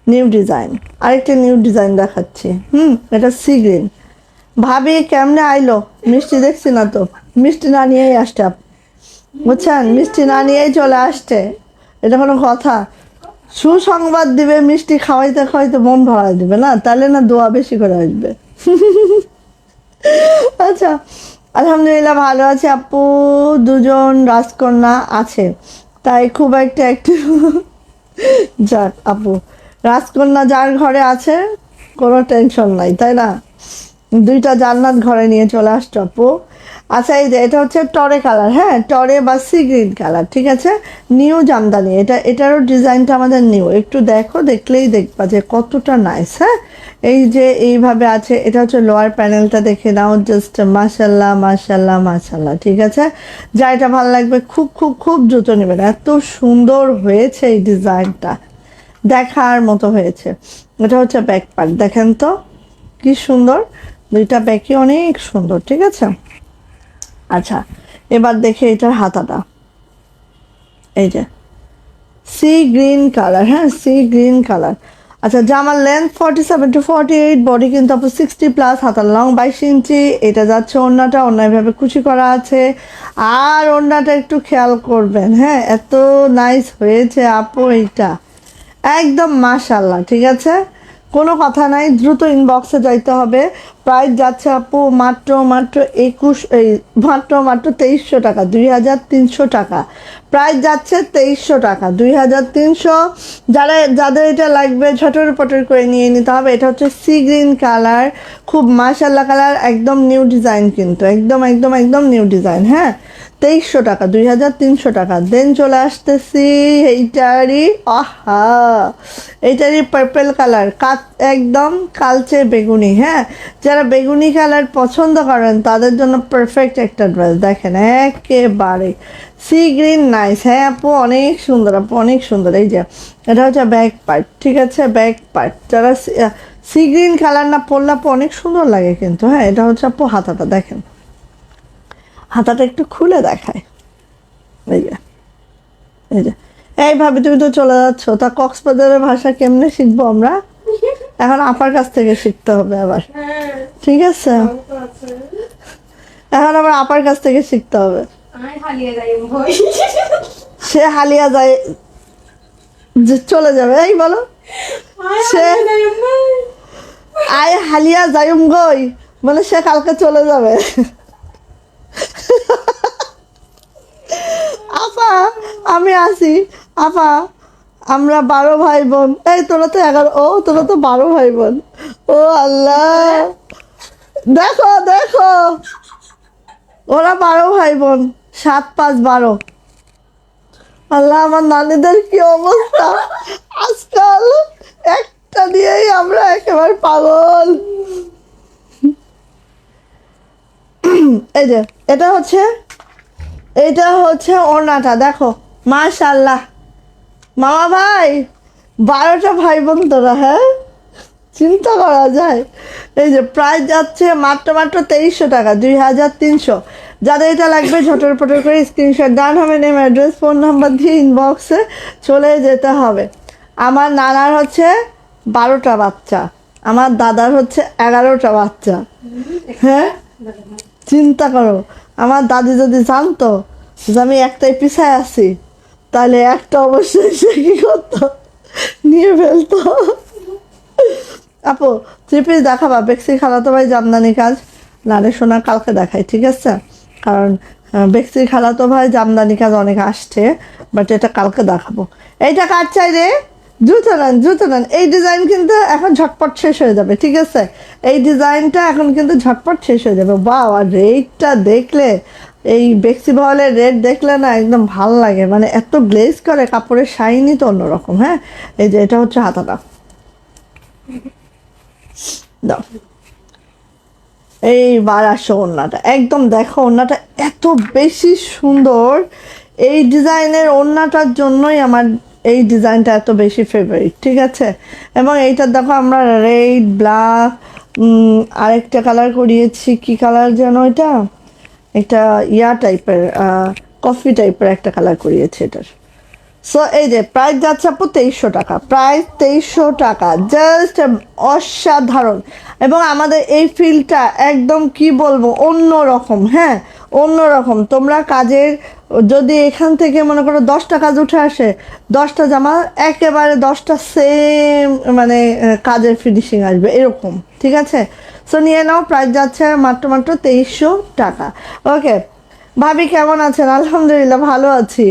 নিউ ডিজাইন। আরেকটা নিউ ডিজাইন দেখাচ্ছি। এটা সি গ্রিন। ভাবি কেমনে আইলো? মিষ্টি দেখছি না তো, মিষ্টি না নিয়েই আসতে বুঝছেন, মিষ্টি না নিয়েই চলে আসছে। এটা কোনো কথা? সুসংবাদ দিবে, মিষ্টি খাওয়াইতে খাওয়াইতে মন ভরা দিবে না, তাহলে না দোয়া বেশি করে আসবে। আচ্ছা, আলহামদুলিল্লাহ ভালো আছে আপু, দুজন রাজকন্যা আছে, তাই খুব একটা একটু যাক আপু, রাজকন্যা যার ঘরে আছে কোনো টেনশন নাই, তাই না? দুইটা জান্নাত ঘরে নিয়ে চলে আসছো আপু। আচ্ছা, এই যে এটা হচ্ছে টরে কালার, হ্যাঁ, টরে বা সি গ্রিন কালার, ঠিক আছে। নিউ জামদানি, এটারও ডিজাইনটা আমাদের নিউ, একটু দেখো, দেখলেই দেখবা যে কতটা নাইস। হ্যাঁ, এই যে এইভাবে আছে, এটা হচ্ছে লোয়ার প্যানেলটা দেখে নাও, জাস্ট মাশাল্লাহ মাশাল্লাহ মাশাল্লাহ, ঠিক আছে। যা এটা ভালো লাগবে খুব খুব খুব দ্রুত নেবেন, এত সুন্দর হয়েছে এই ডিজাইনটা, দেখার মতো হয়েছে। এটা হচ্ছে ব্যাক পার্ট, দেখেন তো কি সুন্দর, দুইটা ব্যাকই অনেক সুন্দর, ঠিক আছে। আচ্ছা, এবার দেখে এটার হাতাটা, এই যে সি গ্রিন কালার, হ্যাঁ, সি গ্রিন কালার। আচ্ছা, জামার লেন্থ 47 to 48, বডি কিন্তু আপু 60+, হাতার লং 22 ইঞ্চি। এটা যাচ্ছে ওড়নাটা, অন্যভাবে কুচি করা আছে, আর ওড়নাটা একটু খেয়াল করবেন। হ্যাঁ, এত নাইস হয়েছে আপু, এইটা একদম মাশাল্লাহ, ঠিক আছে, কোনো কথা নাই, দ্রুত ইনবক্সে যাইতে হবে। প্রাইস যাচ্ছে আপু মাত্র মাত্র 2300 টাকা, 2300 টাকা। প্রাইস যাচ্ছে 2300 টাকা, 2300। যাদের এটা লাগবে ঝটর পটর করে নিয়ে নিতে হবে। এটা হচ্ছে সি গ্রিন কালার, খুব মাশাল্লাহ কালার, একদম নিউ ডিজাইন, কিন্তু একদম একদম একদম নিউ ডিজাইন। হ্যাঁ, 2300 টাকা, 2300 টাকা। দেন চলে আসতেছি এইটারই, আহা, এইটারই পার্পেল কালার, একদম কালচে বেগুনি। হ্যাঁ, যারা বেগুনি কালার পছন্দ করেন তাদের জন্য পারফেক্ট একটা ড্রেস। দেখেন একেবারে সি গ্রিন, নাইস। হ্যাঁ আপু, অনেক সুন্দর আপু, অনেক সুন্দর। এই যে এটা হচ্ছে ব্যাক পার্ট, ঠিক আছে, ব্যাক পার্ট। যারা সি গ্রিন কালার না পরলে আপু অনেক সুন্দর লাগে কিন্তু। হ্যাঁ, এটা হচ্ছে আপু হাতাটা, দেখেন হাতাটা একটু খুলে দেখায়। এই যে, এই যে, এইভাবে তুমি তো চলে যাচ্ছ, তা কক্সবাজারের ভাষা কেমনে শিখবো আমরা? এখন আপার কাছ থেকে শিখতে হবে আবার, ঠিক আছে, এখন আবার আপার কাছ থেকে শিখতে হবে। সে হালিয়া যায়, চলে যাবে, এই বলো, সে আয় হালিয়া যাইম গই, মানে সে কালকে চলে যাবে। আপা, আমি আসি, আপা, আমরা 12 ভাই বোন। এই তোরা তো 11, ও তোরা তো 12 ভাই বোন। ও আল্লাহ, দেখো দেখো, ওরা 12 ভাই বোন, 7 5 12। আল্লাহ, আমার নানীদের কি অবস্থা আজকাল, একটা দিয়েই আমরা একেবারে পাগল। এই যে এটা হচ্ছে ওড়নাটা, দেখো মাশাল্লাহ, মামা ভাই, 12টা ভাই বোন তোরা, হ্যাঁ চিন্তা করা যায়। এই যে প্রাইস যাচ্ছে মাত্র মাত্র 2300 টাকা, 2300। যাদের এটা লাগবে ঝটর পটর করে স্ক্রিনশট ডান হবে, নেম অ্যাড্রেস ফোন নাম্বার দিয়ে ইনবক্সে চলে যেতে হবে। আমার নানার হচ্ছে 12টা বাচ্চা, আমার দাদার হচ্ছে 11টা বাচ্চা। হ্যাঁ চিন্তা করো, আমার দাদি যদি জানতো যে আমি একটাই পিছায় আছি, তাহলে একটা অবশ্যই সে কি করতো, নিয়ে ফেলতো। আপু 3 পিস দেখাবা? বেক্সি খালাতো ভাই জামদানি কাজ। না রে সোনা, কালকে দেখাই, ঠিক আছে? কারণ বেক্সি খালাতো ভাই জামদানি কাজ অনেক আসছে, বাট এটা কালকে দেখাবো। এইটা কার চাই রে? জুতো নেন, জুতো নেন। এই ডিজাইন কিন্তু এখন ঝটপট শেষ হয়ে যাবে, ঠিক আছে? এই ডিজাইনটা এখন কিন্তু ঝটপট শেষ হয়ে যাবে। বাহ, আর রেটটা দেখলে, এই বেক্সি বহলের রেট দেখলে না একদম ভাল লাগে, মানে এত গ্লেজ করে, কাপড়ের শাইনই তো অন্যরকম। হ্যাঁ, এই যে এটা হচ্ছে হাতাটা, দাও। এইবার আসো ওড়নাটা, একদম দেখো ওড়নাটা এত বেশি সুন্দর। এই ডিজাইনের ওড়নাটার জন্যই আমার এই ডিজাইনটা এত বেশি ফেভারিট, ঠিক আছে? এবং এইটা দেখো আমরা রেড, ব্ল্যাক, আরেকটা কালার করিয়েছি, কি কালার যেন এটা, একটা ইয়া টাইপের, কফি টাইপের একটা কালার করিয়েছি এটার। সো এই যে প্রাইস যাচ্ছে আপু 2300 টাকা, প্রাইস 2300 টাকা, জাস্ট অসাধারণ। এবং আমাদের এই ফিলটা একদম কি বলবো অন্য রকম, হ্যাঁ অন্য রকম। তোমরা কাজের যদি এখান থেকে মনে করো 10টা কাজ উঠে আসে, 10টা জামা একেবারে 10টা সেম মানে কাজের ফিনিশিং আসবে এরকম, ঠিক আছে? সো নিয়ে নাও, প্রাইস যাচ্ছে মাত্র মাত্র 2300 টাকা। ওকে ভাবি কেমন আছেন? আলহামদুলিল্লাহ ভালো আছি।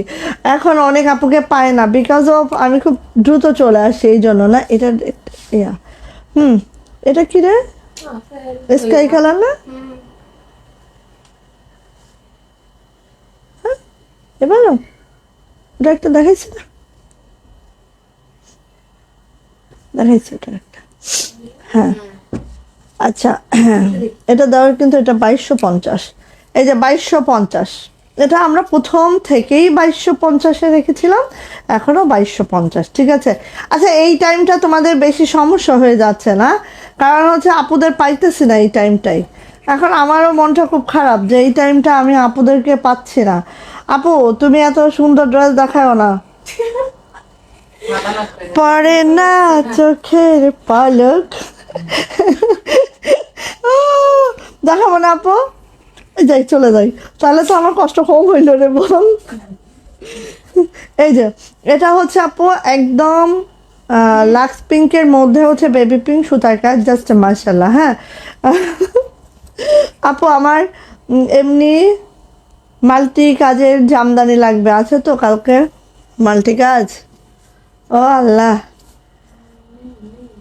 এখন অনেক আপুকে পায় না, বিকজ অফ আমি খুব দ্রুত চলে আসি এই জন্য। না এটা ইয়া, এটা কি রে, স্কাই কালার না? হ্যাঁ এবার ওটা একটা দেখাইছি না, দেখাইছি ওটা একটা। হ্যাঁ আচ্ছা, হ্যাঁ এটা দেওয়ার কিন্তু এটা 2250। এই যে 2250, এটা আমরা প্রথম থেকেই 2250-এ রেখেছিলাম, এখনও 2250, ঠিক আছে? আচ্ছা এই টাইমটা তোমাদের বেশি সমস্যা হয়ে যাচ্ছে না? কারণ হচ্ছে আপুদের পাইতেছি না এই টাইমটাই। এখন আমারও মনটা খুব খারাপ যে এই টাইমটা আমি আপুদেরকে পাচ্ছি না। আপু তুমি এত সুন্দর ড্রেস দেখাও না, পড়ে না চোখের পলক। দেখাবো না আপু? যাই চলে যাই, তাহলে তো আমার কষ্ট কম হইল রে বল। এই যে এটা হচ্ছে আপু একদম লাক্স পিঙ্কের মধ্যে হচ্ছে বেবি পিঙ্ক সুতার কাজ, জাস্ট মাশাল্লাহ। হ্যাঁ আপু আমার এমনি মাল্টি কাজের জামদানি লাগবে, আছে তো কালকে মাল্টি কাজ? ও আল্লাহ,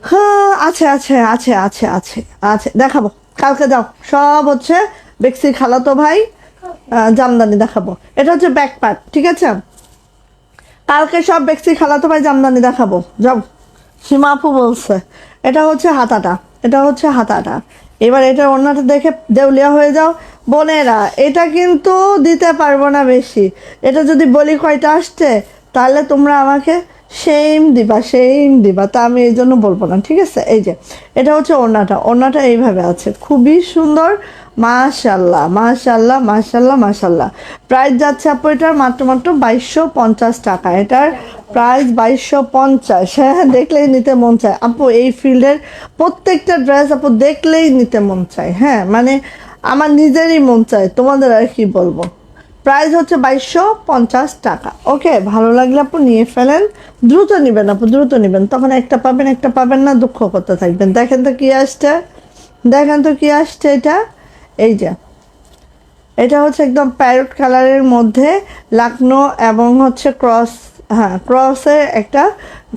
হ্যাঁ আছে আছে আছে আছে আছে আছে, দেখাবো কালকে। যাও সব হচ্ছে বেক্সির খালাতো ভাই জামদানি দেখাবো। এটা হচ্ছে ব্যাক পার্ট, ঠিক আছে? কালকে সব বেক্সির খালাতো ভাই জামদানি দেখাবো, যাও। সীমা আপু বলছে এটা হচ্ছে হাতাটা, এটা হচ্ছে হাতাটা। এবার এটা অন্যটা দেখে দেউলিয়া হয়ে যাও বোনেরা। এটা কিন্তু দিতে পারবো না বেশি, এটা যদি বলি কয়টা আসছে তাহলে তোমরা আমাকে সেম দিবা, সেম দিবা, তা আমি এই জন্য বলবো না, ঠিক আছে? এই যে এটা হচ্ছে ওড়নাটা, ওড়নাটা এইভাবে আছে, খুবই সুন্দর। মাশাল্লাহ মাশাল্লাহ মাশাল্লাহ মাশাল্লাহ। প্রাইস যাচ্ছে আপু এটার মাত্র মাত্র 2250 টাকা, এটার প্রাইস 2250। হ্যাঁ দেখলেই নিতে মন চায় আপু, এই ফিল্ডের প্রত্যেকটা ড্রেস আপু দেখলেই নিতে মন চায়। হ্যাঁ মানে আমার নিজেরই মন চায়, তোমাদের আর কি বলবো। প্রাইস হচ্ছে 2250 টাকা। ওকে ভালো লাগলে আপু নিয়ে ফেলেন, দ্রুত নেবেন আপু, দ্রুত নেবেন, তখন একটা পাবেন একটা পাবেন না, দুঃখ করতে থাকবেন। দেখেন তো কি আসছে, দেখেন তো কি আসছে এটা। এই যে এটা হচ্ছে একদম প্যারট কালারের মধ্যে লাকনো এবং হচ্ছে ক্রস, হ্যাঁ ক্রসের একটা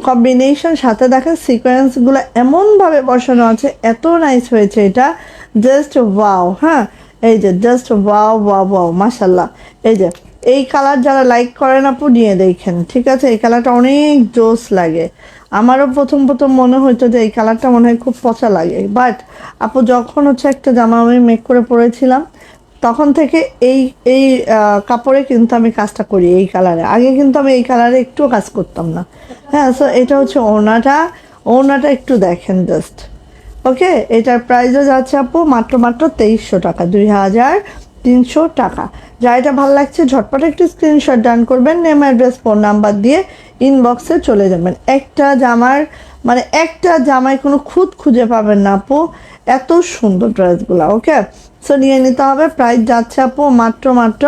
কম্বিনেশন, সাথে দেখেন সিকোয়েন্সগুলো এমনভাবে বসানো আছে, এত নাইস হয়েছে এটা, জাস্ট ওয়াও। হ্যাঁ এই যে জাস্ট ওয়াও ওয়াও ওয়াও মাশাল্লাহ। এই যে এই কালার যারা লাইক করেন আপু নিয়ে দেখেন, ঠিক আছে? এই কালারটা অনেক জোস লাগে। আমারও প্রথম প্রথম মনে হতো যে এই কালারটা মনে হয় খুব পচা লাগে, বাট আপু যখন হচ্ছে একটা জামা আমি মেক করে পরেছিলাম, তখন থেকে এই এই কাপড়ে কিন্তু আমি কাজটা করি এই কালারে। আগে কিন্তু আমি এই কালারে একটুও কাজ করতাম না। হ্যাঁ, সো এটা হচ্ছে ওড়নাটা। ওড়নাটা একটু দেখেন জাস্ট। ওকে, এটার প্রাইসও যাচ্ছে আপু মাত্র মাত্র 2300 টাকা, 2300 টাকা। যা এটা ভালো লাগছে ঝটপট একটু স্ক্রিনশট ডান করবেন, নেম অ্যাড্রেস ফোন নাম্বার দিয়ে ইনবক্সে চলে যাবেন। একটা জামার মানে একটা জামায় কোনো খুঁত খুঁজে পাবেন না আপু, এত সুন্দর ড্রেসগুলো। ওকে, সো নিয়ে নিতে হবে। প্রাইস যাচ্ছে আপু মাত্র মাত্র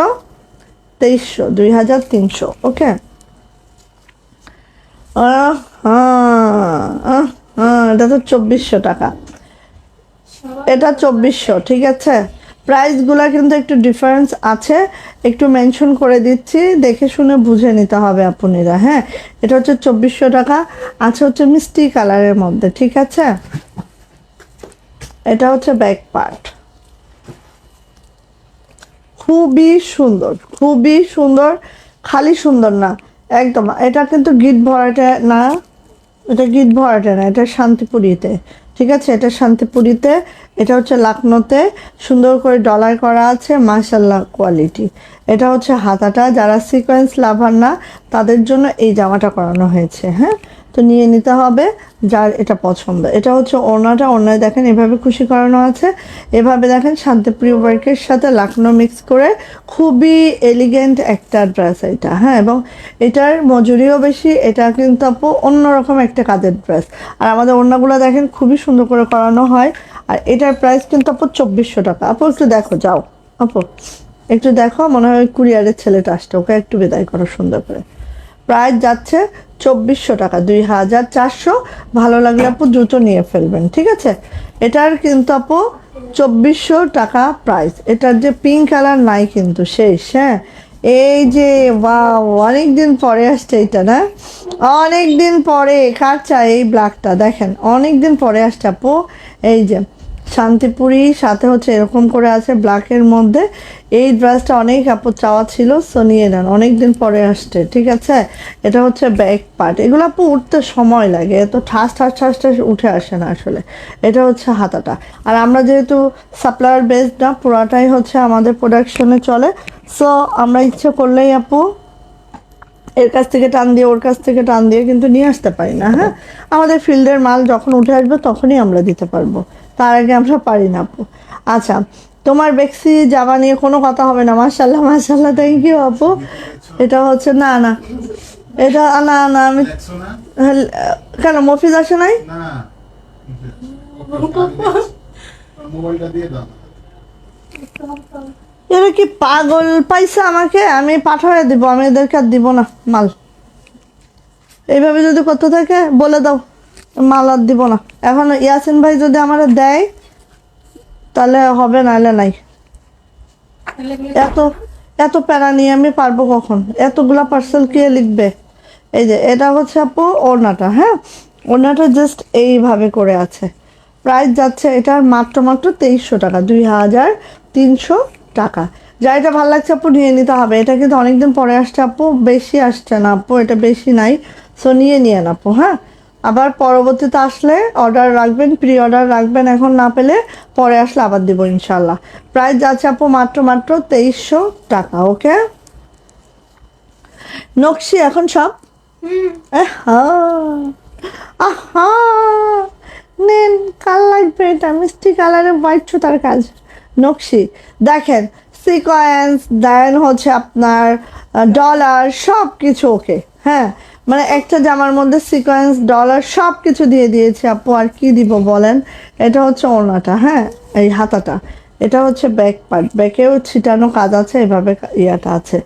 2300, 2300। ওকে, এটা তো 2400 টাকা, এটা 2400। ঠিক আছে, প্রাইসগুলো কিন্তু একটু ডিফারেন্স আছে, একটু মেনশন করে দিচ্ছি, দেখে শুনে বুঝে নিতে হবে আপনারা। হ্যাঁ, এটা হচ্ছে 2400 টাকা, আছে হচ্ছে মিষ্টি কালারের মধ্যে। ঠিক আছে, এটা হচ্ছে ব্যাক পার্ট, খুবই সুন্দর, খুবই সুন্দর। খালি সুন্দর না, একদম এটা কিন্তু গিট ভরাটে না, এটা গিট ভরাটে না, এটা শান্তিপুরীতে। ঠিক আছে, এটা শান্তিপুরীতে, এটা হচ্ছে লাকনোতে সুন্দর করে ডলার করা আছে, মাশাল্লাহ কোয়ালিটি। এটা হচ্ছে হাতাটা, যারা সিকোয়েন্স লাভার না তাদের জন্য এই জামাটা করানো হয়েছে। হ্যাঁ, তো নিয়ে নিতে হবে যার এটা পছন্দ। এটা হচ্ছে ওড়নাটা, ওড়নায় দেখেন এভাবে খুশি করানো আছে, এভাবে দেখেন শান্তিপুরি ওয়ার্কের সাথে লাকনো মিক্স করে খুবই এলিগেন্ট একটা ড্রেস এটা। হ্যাঁ, এবং এটার মজুরিও বেশি, এটা কিন্তু আপু অন্যরকম একটা কাজের ড্রেস। আর আমাদের ওড়নাগুলো দেখেন খুবই সুন্দর করে করানো হয়। আর এটার প্রাইস কিন্তু আপু 2400 টাকা। আপু একটু দেখো, যাও আপু একটু দেখো, মনে হয় কুরিয়ারের ছেলেটা আসছে, ওকে একটু বিদায় করো সুন্দর করে। প্রাইস যাচ্ছে 2400 টাকা, 2400। ভালো লাগলে আপু দ্রুত নিয়ে ফেলবেন। ঠিক আছে, এটার কিন্তু আপু 2400 টাকা প্রাইস। এটার যে পিঙ্ক কালার নাই কিন্তু শেষ। হ্যাঁ, এই যে ওয়াও, অনেক দিন পরে আসছে এটা না, অনেক দিন পরে। কার চাই এই ব্ল্যাকটা, দেখেন অনেক দিন পরে আসছে আপু। এই যে শান্তিপুরি সাথে হচ্ছে এরকম করে আছে ব্ল্যাকের মধ্যে। এই ড্রেসটা অনেক আপু চাওয়া ছিল, সো নিয়ে নেন, অনেকদিন পরে আসছে। ঠিক আছে, এটা হচ্ছে ব্যাক পার্ট। এগুলো আপু উঠতে সময় লাগে, এত ঠাস ঠাস ঠাস ঠাস উঠে আসে না আসলে। এটা হচ্ছে হাতাটা। আর আমরা যেহেতু সাপ্লায়ার বেসড না, পুরাটাই হচ্ছে আমাদের প্রোডাকশনে চলে, সো আমরা ইচ্ছে করলেই আপু এর কাছ থেকে টান দিয়ে ওর কাছ থেকে টান দিয়ে কিন্তু নিয়ে আসতে পারি না। হ্যাঁ, আমাদের ফিল্ডের মাল যখন উঠে আসবে তখনই আমরা দিতে পারবো, তার আগে আমরা পারি না আপু। আচ্ছা, তোমার বেক্সি জামা নিয়ে কোনো কথা হবে না। মাশাল্লাহ মাশাল্লাহ, থ্যাংক ইউ আপু। এটা হচ্ছে না না, এটা না না আমি কেন মফিজ আসে নাই? এরা কি পাগল পাইছে আমাকে? আমি পাঠায় দিব, আমি এদেরকে আর দিব না মাল। এইভাবে যদি করতে থাকে বলে দাও, মাল আর দিব না। এখন ইয়াসিন ভাই যদি আমার দেয় তাহলে হবে, নাহলে নাই। এত এত প্যারা নিয়ে আমি পারবো কখন? এতগুলা পার্সেল কে লিখবে? এই যে এটা হচ্ছে আপু ওড়নাটা। হ্যাঁ, ওড়নাটা জাস্ট এইভাবে করে আছে। প্রাইস যাচ্ছে এটার মাত্র মাত্র 2300 টাকা, 2300 টাকা। যা এটা ভালো লাগছে আপু নিয়ে নিতে হবে। এটা কিন্তু অনেকদিন পরে আসছে আপু, বেশি আসছে না আপু, এটা বেশি নাই, সো নিয়ে নিয়েন আপু। হ্যাঁ, আবার পরবর্তীতে আসলে অর্ডার রাখবেন, প্রি অর্ডার রাখবেন, এখন না পেলে পরে আসলে আবার দিব ইনশাল্লাহ। প্রাইস যাচ্ছে আপু মাত্র মাত্র 2300 টাকা। ওকে, নকশি এখন সব আহা আহা, নেন, কাল লাগবে এটা, মিষ্টি কালারের হোয়াইট সুতার কাজ নকশি। দেখেন সিকোয়েন্স দেন হচ্ছে আপনার ডলার সব কিছু। ওকে, হ্যাঁ, মানে একটা জামার মধ্যে সিকোয়েন্স ডলার সব কিছু দিয়ে দিয়েছে আপু, আর কি দিব বলেন। এটা হচ্ছে ওড়নাটা, হ্যাঁ এই হাতাটা, এটা হচ্ছে ব্যাক পার্ট, ব্যাকেও ছিটানো কাজ আছে, এভাবে ইয়াটা আছে,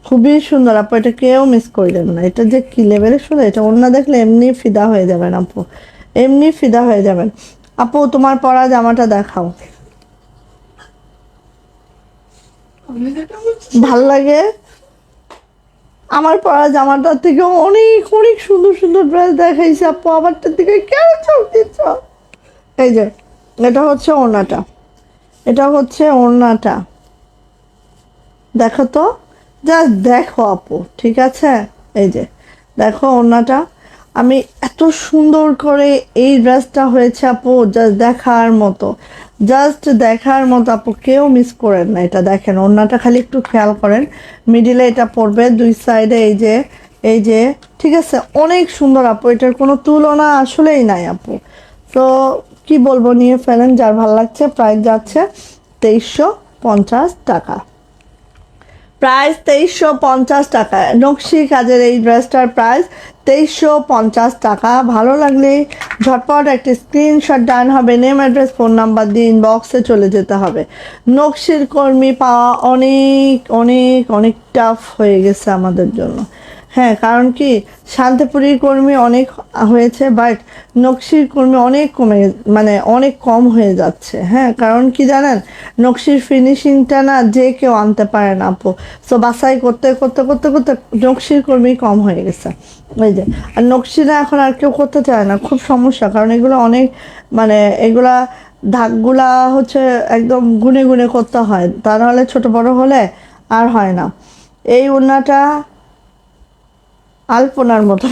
খুবই সুন্দর আপু। এটা কেউ মিস করলেন না, এটা যে কি লেভেলের সুন্দর। এটা ওড়না দেখলে এমনি ফিদা হয়ে যাবেন আপু, এমনি ফিদা হয়ে যাবেন। আপু তোমার পরা জামাটা দেখাও, ভাল লাগে? আমার পরা জামাটার থেকে অনেক অনেক সুন্দর সুন্দর ড্রেস দেখাইছে আপু, আমারটার দিকে কেন চোখ দিচ্ছ? এই যে এটা হচ্ছে ওড়নাটা, এটা হচ্ছে ওড়নাটা, দেখো তো, জাস্ট দেখো আপু। ঠিক আছে, এই যে দেখো ওড়নাটা, আমি এত সুন্দর করে এই ড্রেসটা হয়েছে আপু, জাস্ট দেখার মতো। জাস্ট দেখার মতো আপু, কেউ মিস করেন না। এটা দেখেন, ওড়নাটা খালি একটু খেয়াল করেন, মিডিলে এটা পড়বে, দুই সাইডে এই যে ঠিক আছে, অনেক সুন্দর আপু, এটার কোনো তুলনা আসলেই নাই আপু। তো কি বলবো, নিয়ে ফেলেন যার ভালো লাগছে। প্রাইস যাচ্ছে 2350 টাকা। প্রাইস 2350 টাকা। নকশি কাজের এই ড্রেসটার প্রাইস 2350 টাকা। ভালো লাগলে ঝটপট একটি স্ক্রিনশট ডান হবে, নেম অ্যাড্রেস ফোন নাম্বার দিয়ে ইনবক্সে চলে যেতে হবে। নকশির কর্মী পাওয়া অনেক অনেক অনেক টাফ হয়ে গেছে আমাদের জন্য। হ্যাঁ, কারণ কি, শান্তিপুরীর কর্মী অনেক হয়েছে, বাট নকশির কর্মী অনেক কমে, মানে অনেক কম হয়ে যাচ্ছে। হ্যাঁ, কারণ কি জানেন, নকশির ফিনিশিংটা না যে কেউ আনতে পারে না আপু। সো বাছাই করতে করতে করতে করতে নকশির কর্মী কম হয়ে গেছে। এই যে, আর নকশিরা এখন আর কেউ করতে চায় না, খুব সমস্যা। কারণ এগুলো অনেক, মানে এগুলা ধাকগুলা হচ্ছে একদম গুনে গুনে করতে হয়, তা নাহলে ছোট বড় হলে আর হয় না। এই ওড়নাটা আলপনার মতো,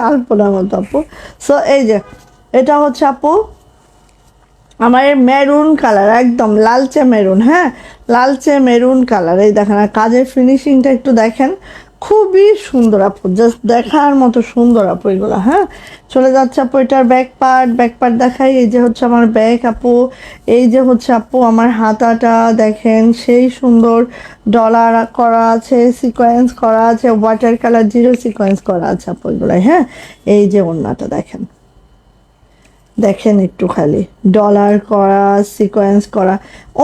আলপনার মতো আপু। সো এই যে, এটা হচ্ছে আপু আমার মেরুন কালার, একদম লালচে মেরুন। হ্যাঁ, লালচে মেরুন কালার। এই দেখেন, আর কাজের ফিনিশিংটা একটু দেখেন, খুবই সুন্দর আপু, জাস্ট দেখার মতো সুন্দর আপু এগুলো। হ্যাঁ, চলে যাচ্ছে আপু এটার ব্যাক পার্ট দেখাই। এই যে হচ্ছে আমার ব্যাক আপু, এই যে হচ্ছে আপু আমার হাতাটা দেখেন, সেই সুন্দর ডলার করা আছে, সিকোয়েন্স করা আছে, ওয়াটার কালার জিরো সিকোয়েন্স করা আছে আপু এগুলো। হ্যাঁ, এই যে ওড়নাটা দেখেন, দেখেন একটু খালি ডলার করা, সিকোয়েন্স করা,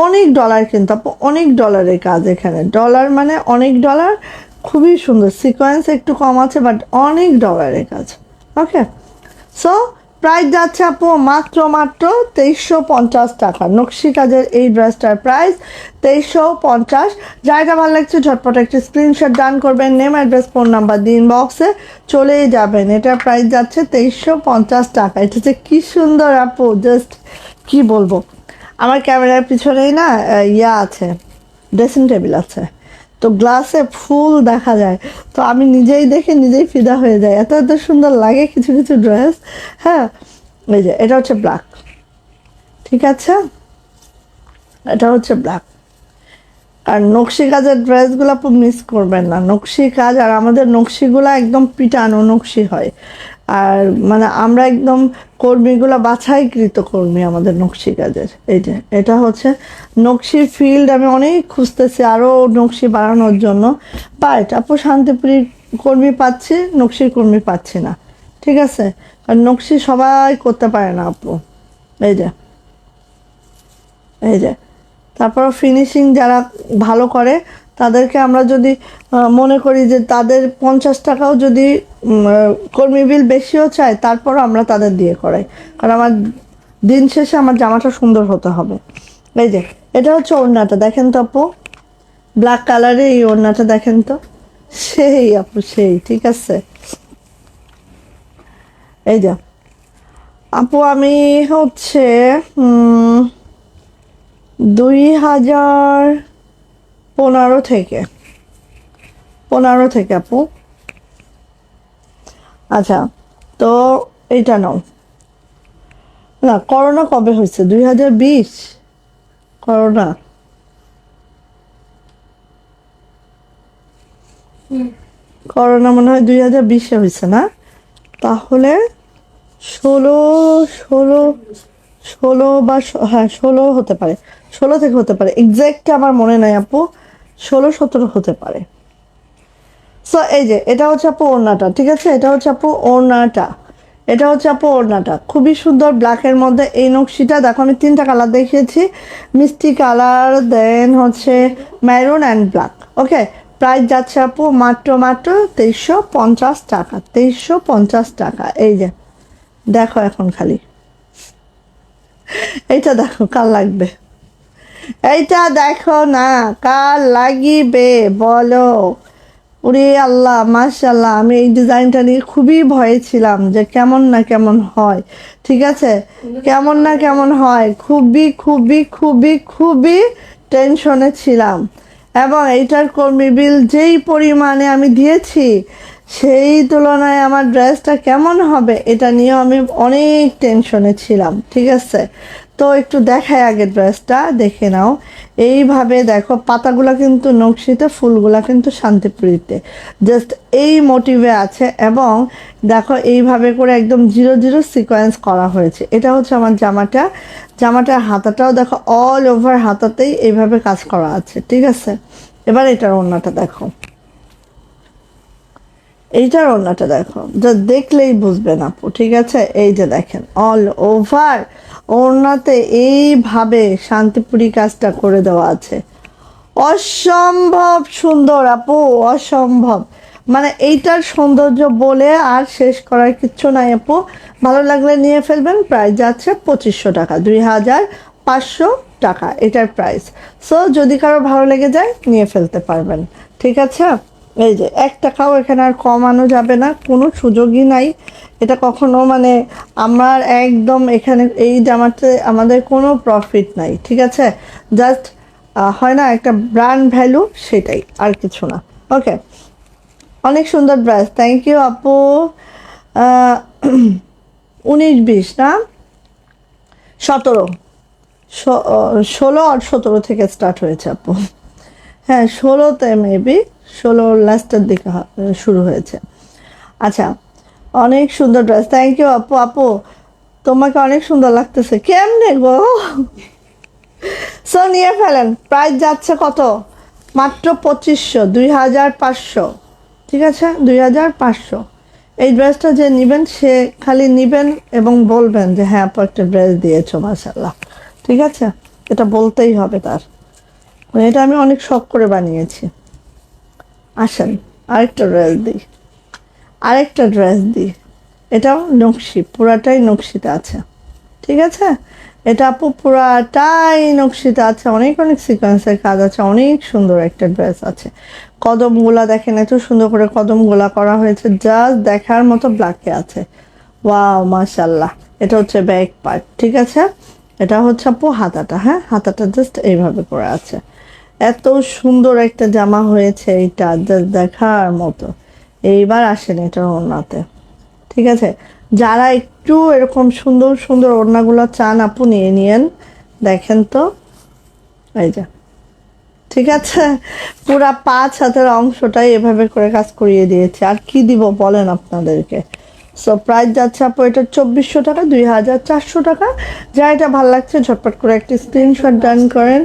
অনেক ডলার, কিন্তু আপু অনেক ডলারের কাজ এখানে। ডলার মানে অনেক ডলার, খুবই সুন্দর। সিকোয়েন্স একটু কম আছে, বাট অনেক ডলারের কাজ। ওকে, সো প্রাইস যাচ্ছে আপু মাত্র 2350 টাকা। নকশি কাজের এই ড্রেসটার প্রাইস 2350। যাইটা ভালো লাগছে ঝটপট একটা স্ক্রিনশট ডান করবেন, নেম অ্যাড্রেস ফোন নাম্বার দিয়ে ইনবক্সে চলেই যাবেন। এটার প্রাইস যাচ্ছে 2350 টাকা। এটা হচ্ছে কি সুন্দর আপু, জাস্ট কি বলবো। আমার ক্যামেরার পিছনেই না ইয়া আছে, ড্রেসিং টেবিল আছে, তো গ্লাসে ফুল দেখা যায়। তো আমি নিজেই দেখে নিজেই ফিদা হয়ে যাই, এত এত সুন্দর লাগে কিছু কিছু ড্রেস। হ্যাঁ, এই যে এটা হচ্ছে ব্ল্যাক, ঠিক আছে, এটা হচ্ছে ব্ল্যাক। আর নকশি কাজের ড্রেসগুলো আপু মিস করবেন না। নকশি কাজ, আর আমাদের নকশিগুলো একদম পিটানো নকশি হয়। আর মানে আমরা একদম কর্মীগুলো বাছাইকৃত কর্মী আমাদের নকশি কাজের। এই যে এটা হচ্ছে নকশির ফিল্ড, আমি অনেক খুঁজতেছি আরও নকশি বাড়ানোর জন্য, বাট আপু শান্তিপুরীর কর্মী পাচ্ছি, নকশির কর্মী পাচ্ছি না। ঠিক আছে, আর নকশি সবাই করতে পারে না আপু। এই যে, এই যে, তারপর ফিনিশিং যারা ভালো করে তাদেরকে আমরা যদি মনে করি যে তাদের 50 টাকাও যদি কর্মী বিল বেশিও চায়, তারপরও আমরা তাদের দিয়ে করাই, কারণ আমার দিন শেষে আমার জামাটা সুন্দর হতে হবে। এই যে এটা হচ্ছে ওড়নাটা, দেখেন তো আপু, ব্ল্যাক কালারে এই ওড়নাটা দেখেন তো, সেই আপু সেই, ঠিক আছে। এই যে আপু আমি হচ্ছে 2015 থেকে আপু। আচ্ছা, তো এইটা নাও না। করোনা কবে হয়েছে? 2020 করোনা, করোনা মনে হয় 2020-এ হয়েছে না? তাহলে 16 ষোলো, 16 বা হ্যাঁ 16 হতে পারে, 16 থেকে হতে পারে, এক্সাক্ট আমার মনে নাই আপু, 16-17 হতে পারে। সো এই যে এটা হচ্ছে আপু ওড়নাটা, ঠিক আছে, এটা হচ্ছে আপু ওড়নাটা, এটা হচ্ছে আপু ওড়নাটা, খুবই সুন্দর ব্ল্যাকের মধ্যে এই নকশিটা। দেখো আমি 3টা কালার দেখিয়েছি, মিষ্টি কালার, দেন হচ্ছে maroon and black. Okay, price যাচ্ছে আপু মাত্র 2350 টাকা, 2350 টাকা। এই যে দেখো এখন খালি এইটা দেখো, কার লাগবে? এইটা দেখো না, কার লাগিবে বলো? ওরে আল্লাহ, মাশাল্লাহ, আমি এই ডিজাইনটা নিয়ে খুবই ভয়ে ছিলাম যে কেমন না কেমন হয়। ঠিক আছে, কেমন না কেমন হয়, খুবই খুবই খুবই খুবই টেনশনে ছিলাম। এবং এইটার কর্মী বিল যেই পরিমাণে আমি দিয়েছি, সেই তুলনায় আমার ড্রেসটা কেমন হবে এটা নিয়েও আমি অনেক টেনশনে ছিলাম। ঠিক আছে, তো একটু দেখাই আগে ড্রেসটা দেখে নাও। এইভাবে দেখো পাতাগুলা কিন্তু নকশিতে, ফুলগুলা কিন্তু শান্তিপুরীতে, জাস্ট এই মোটিভে আছে। এবং দেখো এইভাবে করে একদম জিরো জিরো সিকোয়েন্স করা হয়েছে। এটা হচ্ছে আমার জামাটার হাতাটাও দেখো অল ওভার হাতাতেই এইভাবে কাজ করা আছে, ঠিক আছে। এবার এটার ওড়নাটা দেখো, এইটার ওড়নাটা দেখো, যা দেখলেই বুঝবেন আপু, ঠিক আছে। এই যে দেখেন অল ওভার ওড়নাতে এইভাবে শান্তিপুরি কাজটা করে দেওয়া আছে, অসম্ভব সুন্দর আপু, অসম্ভব। মানে এইটার সৌন্দর্য বলে আর শেষ করার কিচ্ছু নাই আপু। ভালো লাগলে নিয়ে ফেলবেন। প্রাইস যাচ্ছে 2500 টাকা, 2500 টাকা এটার প্রাইস। সো যদি কারো ভালো লেগে যায় নিয়ে ফেলতে পারবেন, ঠিক আছে। এই যে 1 টাকাও এখানে আর কমানো যাবে না, কোনো সুযোগই নাই। এটা কখনো মানে আমার একদম এখানে এই জামাতে আমাদের কোনো প্রফিট নাই, ঠিক আছে। জাস্ট হয় না একটা ব্র্যান্ড ভ্যালু, সেটাই, আর কিছু না। ওকে, অনেক সুন্দর ড্রেস, থ্যাংক ইউ আপু। 19-20 না, 17, 16 আর 17 থেকে স্টার্ট হয়েছে আপু। হ্যাঁ 16তে মেবি, 16 লাস্টের দিকে শুরু হয়েছে। আচ্ছা, অনেক সুন্দর ড্রেস, থ্যাংক ইউ আপু। আপু তোমাকে অনেক সুন্দর লাগতেছে, কেমনে গো? সো নিয়ে ফেলেন। প্রাইস যাচ্ছে কত? মাত্র 2500, 2500, ঠিক আছে, 2500। এই ড্রেসটা যে নেবেন সে খালি নেবেন এবং বলবেন যে হ্যাঁ আপু একটা ড্রেস দিয়েছো মাশাল্লাহ, ঠিক আছে। এটা বলতেই হবে তার, মানে এটা আমি অনেক শখ করে বানিয়েছি। আসেন আরেকটা ড্রেস দিই। এটাও নকশি, পুরাটাই নকশিতে আছে, ঠিক আছে। এটা আপু পুরাটাই নকশিতে আছে, অনেক অনেক সিকোয়েন্সের কাজ আছে, অনেক সুন্দর একটা ড্রেস আছে। কদমগুলা দেখেন, এত সুন্দর করে কদমগুলা করা হয়েছে, জাস্ট দেখার মতো। ব্ল্যাকে আছে, ওয়াও মাশাল্লাহ। এটা হচ্ছে ব্যাক পার্ট, ঠিক আছে। এটা হচ্ছে আপু হাতাটা, হ্যাঁ হাতাটা জাস্ট এইভাবে করে আছে। এত সুন্দর একটা জামা হয়েছে এইটা, জাস্ট দেখার মতো। এইবার আসেন এটার ওড়নাতে, ঠিক আছে। যারা একটু এরকম সুন্দর সুন্দর ওড়নাগুলো চান আপু নিয়ে নিয়েন। দেখেন তো, এই যে, ঠিক আছে। পুরা 5 হাতের অংশটাই এভাবে করে কাজ করিয়ে দিয়েছে, আর কি দিব বলেন আপনাদেরকে। সো প্রাইস যাচ্ছে আপু এটা 2400 টাকা, 2400 টাকা। যা এটা ভালো লাগছে ঝটপট করে একটি স্ক্রিনশট ডান করেন,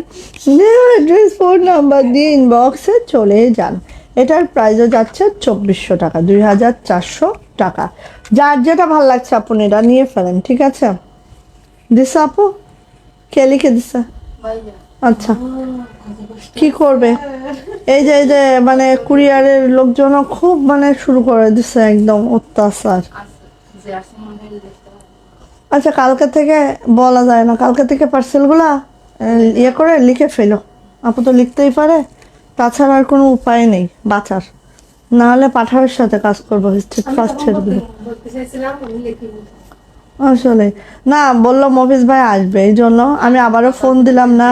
অ্যাড্রেস ফোন নাম্বার দিয়ে ইনবক্সে চলে যান। এটার প্রাইসও যাচ্ছে 2400 টাকা, 2400 টাকা। যার যেটা ভালো লাগছে আপনি এটা নিয়ে ফেলেন, ঠিক আছে। দিছে আপু, কে লিখে দিছে? আচ্ছা, কি করবে? এই যে মানে কুরিয়ারের লোকজনও খুব মানে শুরু করে দিছে একদম অত্যাচার। আচ্ছা, কালকে থেকে বলা যায় না, কালকে থেকে পার্সেলগুলা ইয়ে করে লিখে ফেলো। আপু তো লিখতেই পারে, তাছাড়া আর কোনো উপায় নেই বাঁচার। না হলে পাঠানোর সাথে কাজ করবো, স্ট্রিট ফার্স্ট ছেড়ে দেবো। আসলে না, বললো মফিজ ভাই আসবে, এই জন্য আমি আবারও ফোন দিলাম না।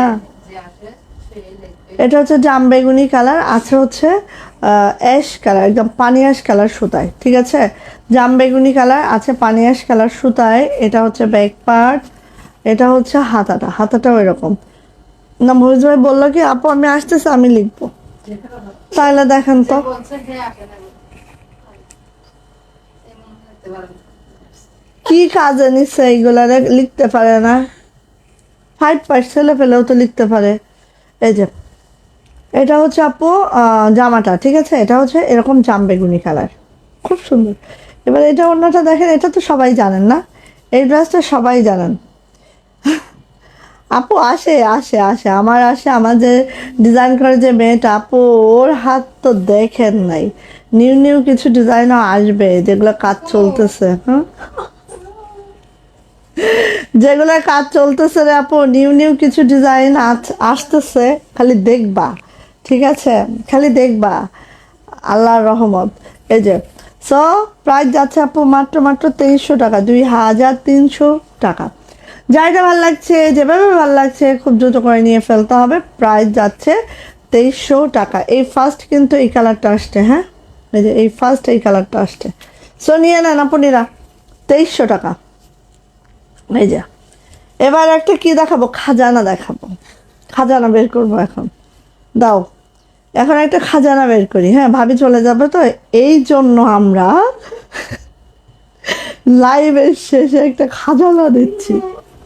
এটা হচ্ছে জাম বেগুনি কালার, আছে হচ্ছে অ্যাশ কালার, একদম পানি অ্যাশ কালার সুতায়, ঠিক আছে। জাম বেগুনি কালার আছে পানি অ্যাশ কালার সুতায়। এটা হচ্ছে ব্যাক পার্ট, এটা হচ্ছে হাতাটাও এরকম। না মফিজ ভাই বললো কি আপু আমি আসতেছি, আমি লিখবো। তাহলে দেখেন তো, কি কাজে নিচ্ছে এইগুলা, লিখতে পারে না। 5 ছেলে ফেলেও তো লিখতে পারে। এই যে এটা হচ্ছে আপু জামাটা, ঠিক আছে। এটা হচ্ছে এরকম জাম বেগুনি কালার, খুব সুন্দর। এবার এটা অন্যটা দেখেন, এটা তো সবাই জানেন না, এই ড্রেসটা সবাই জানেন। আপু আসে আসে আসে আমার আসে, আমার যে ডিজাইন করে যে মেয়েটা আপু, ওর হাত তো দেখেন নাই। নিউ নিউ কিছু ডিজাইনও আসবে যেগুলো কাজ চলতেছে, হ্যাঁ যেগুলোর কাজ চলতেছে রে আপু, নিউ নিউ কিছু ডিজাইন আসতেছে, খালি দেখবা, ঠিক আছে, খালি দেখবা, আল্লাহর রহমত। এই যে, সো প্রাইস যাচ্ছে আপু মাত্র 2300 টাকা, 2300 টাকা। যাইটা ভালো লাগছে, যেভাবে ভালো লাগছে খুব দ্রুত করে নিয়ে ফেলতে হবে। প্রাইস যাচ্ছে 2300 টাকা। এই ফার্স্ট কিন্তু এই কালারটা আসছে, হ্যাঁ এই যে এই ফার্স্ট এই কালারটা আসছে। সো নিয়ে নেন আপুনিরা, 2300 টাকা। এই যে এবার একটা কি দেখাবো, খাজানা দেখাবো। খাজানা বের করবো এখন, দাও এখন একটা খাজানা বের করি। হ্যাঁ, ভাবি চলে যাবে তো, এই জন্য আমরা লাইভের শেষে একটা খাজানা দিচ্ছি,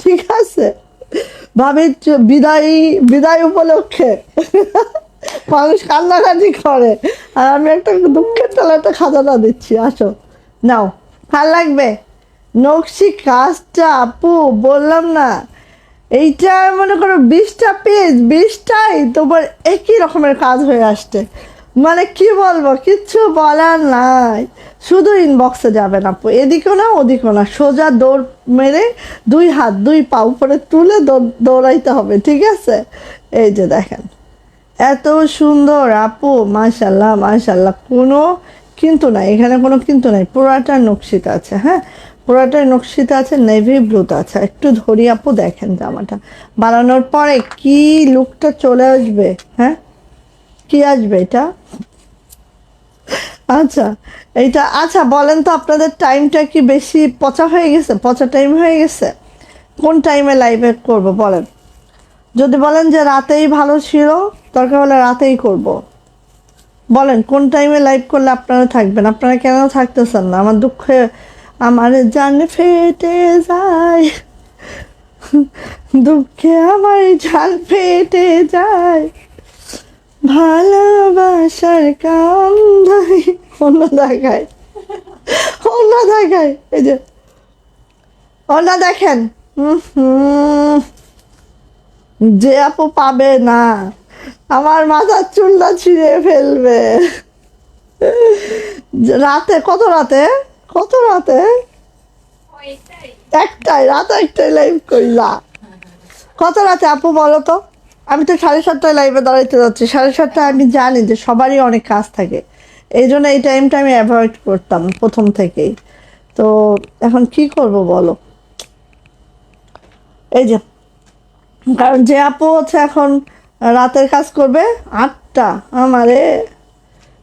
ঠিক আছে? ভাবির বিদায় বিদায় উপলক্ষে মানুষ কান্নাকাটি করে, আর আমি একটা দুঃখের তালে একটা খাজানা দিচ্ছি। আসো, নাও। ভাল লাগবে নকশি কাজটা আপু, বললাম না, এইটা মনে করো 20টা পেজ, 20টাই তোমার একই রকমের কাজ হয়ে আসছে। মানে কি বলবো, কিচ্ছু বলার নাই। শুধু ইনবক্সে যাবেন আপু, এদিকেও না ওদিকেও না, সোজা দৌড় মেরে 2 হাত 2 পা উপরে তুলে দৌড়াইতে হবে, ঠিক আছে? এই যে দেখেন, এত সুন্দর আপু, মাশাল্লাহ মাশাল্লাহ, কোনো কিন্তু নাই এখানে, কোনো কিন্তু নাই, পুরাটা নকশিতে আছে। হ্যাঁ, পুরাটাই নকশিতে আছে, নেভি ব্লুতে আছে। একটু ধরি আপু, দেখেন জামাটা বানানোর পরে কি লুকটা চলে আসবে। হ্যাঁ, কি আসবে এটা? আচ্ছা, এইটা আচ্ছা বলেন তো, আপনাদের টাইমটা কি বেশি পচা হয়ে গেছে, পচা টাইম হয়ে গেছে? কোন টাইমে লাইভে করব বলেন? যদি বলেন যে রাতেই ভালো ছিল, দরকার হলে রাতেই করব। বলেন কোন টাইমে লাইভ করলে আপনারা থাকবেন? আপনারা কেন থাকতেছেন না? আমার দুঃখে আমার জান ফেটে যায়, দুঃখে আমার জান ফেটে যায়, ভালোবাসার কান্দাই। অন্য দেখায়, অন্য দেখায়, এই যে অন্য দেখেন। যে আপু পাবে না, আমার মাথার চুলটা ছিঁড়ে ফেলবে। রাতে, কত রাতে, কত রাতে? একটাই রাত, একটাই লাইভ কইলা। কত রাতে আপু বলো তো? আমি তো 7:30টায় লাইভে দাঁড়াইতে যাচ্ছি। 7:30টায় আমি জানি যে সবারই অনেক কাজ থাকে, এই জন্য এই টাইমটা আমি অ্যাভয়েড করতাম প্রথম থেকেই। তো এখন কি করব বলো? এই যে, কারণ যে আপু হচ্ছে এখন রাতের কাজ করবে 8টা, আমারে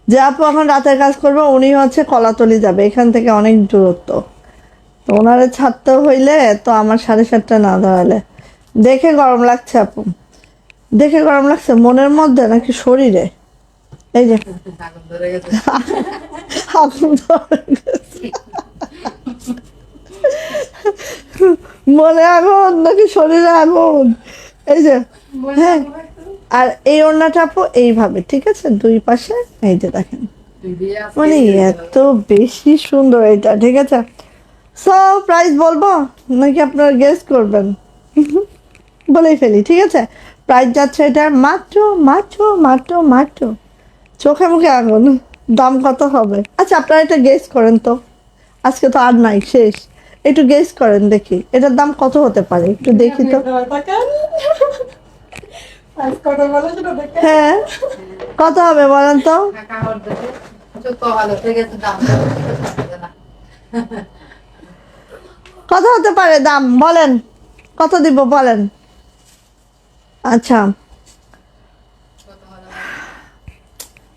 যে আপু এখন রাতের কাজ করবে উনি হচ্ছে কলাতলি যাবে, এখান থেকে অনেক দূরত্ব। তো ওনারে ছাড়তে হইলে তো আমার 7:30 না দাঁড়ালে। দেখে গরম লাগছে আপু, দেখে গরম লাগছে মনের মধ্যে নাকি শরীরে? এই যে আগুন ধরে গেছে। মনে আগুন নাকি শরীরে আগুন? এই যে, হ্যাঁ। আর এই ওড়নাটা আপু এইভাবে, ঠিক আছে, 2 পাশে, এই যে দেখেন, মানে এত বেশি সুন্দর এটা, ঠিক আছে? সো প্রাইস বলবো নাকি আপনারা গেস করবেন? বলেই ফেলি, ঠিক আছে? প্রাইস যাচ্ছে এটার মাত্র মাত্র মাত্র মাত্র, চোখে মুখে আগুন। দাম কত হবে? আচ্ছা আপনারা এটা গেস করেন তো, আজকে তো আর নাই, শেষ। একটু গেস করেন দেখি এটার দাম কত হতে পারে, একটু দেখি তো। হ্যাঁ, কত হবে বলেন তো? কত হতে পারে দাম বলেন, কত দিব বলেন? আচ্ছা,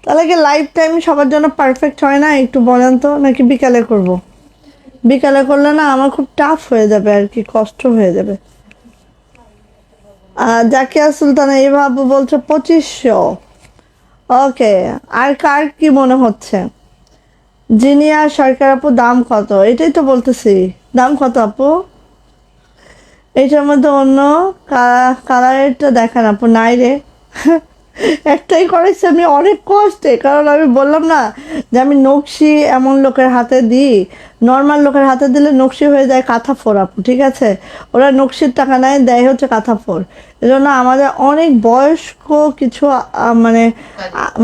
তাহলে কি লাইফ টাইম সবার জন্য পারফেক্ট হয় না? একটু বলেন তো, নাকি বিকালে করব? বিকালে করলে না আমার খুব টাফ হয়ে যাবে আর কি, কষ্ট হয়ে যাবে। জাকিয়া সুলতানা এইভাবে বলছে 2500। ওকে, আর কার কি মনে হচ্ছে? জিনিয়া সরকার আপু দাম কত? এটাই তো বলতেছি, দাম কত আপু? এইটার মধ্যে অন্য কালারেরটা দেখান আপু। নাই রে, একটাই করেছি আমি অনেক কষ্টে, কারণ আমি বললাম না যে আমি নকশি এমন লোকের হাতে দিই, নর্মাল লোকের হাতে দিলে নকশি হয়ে যায় কাঁথা ফোর আপু, ঠিক আছে? ওরা নকশির টাকা নেয়, দেয় হচ্ছে কাঁথা ফোর। এজন্য আমাদের অনেক বয়স্ক কিছু মানে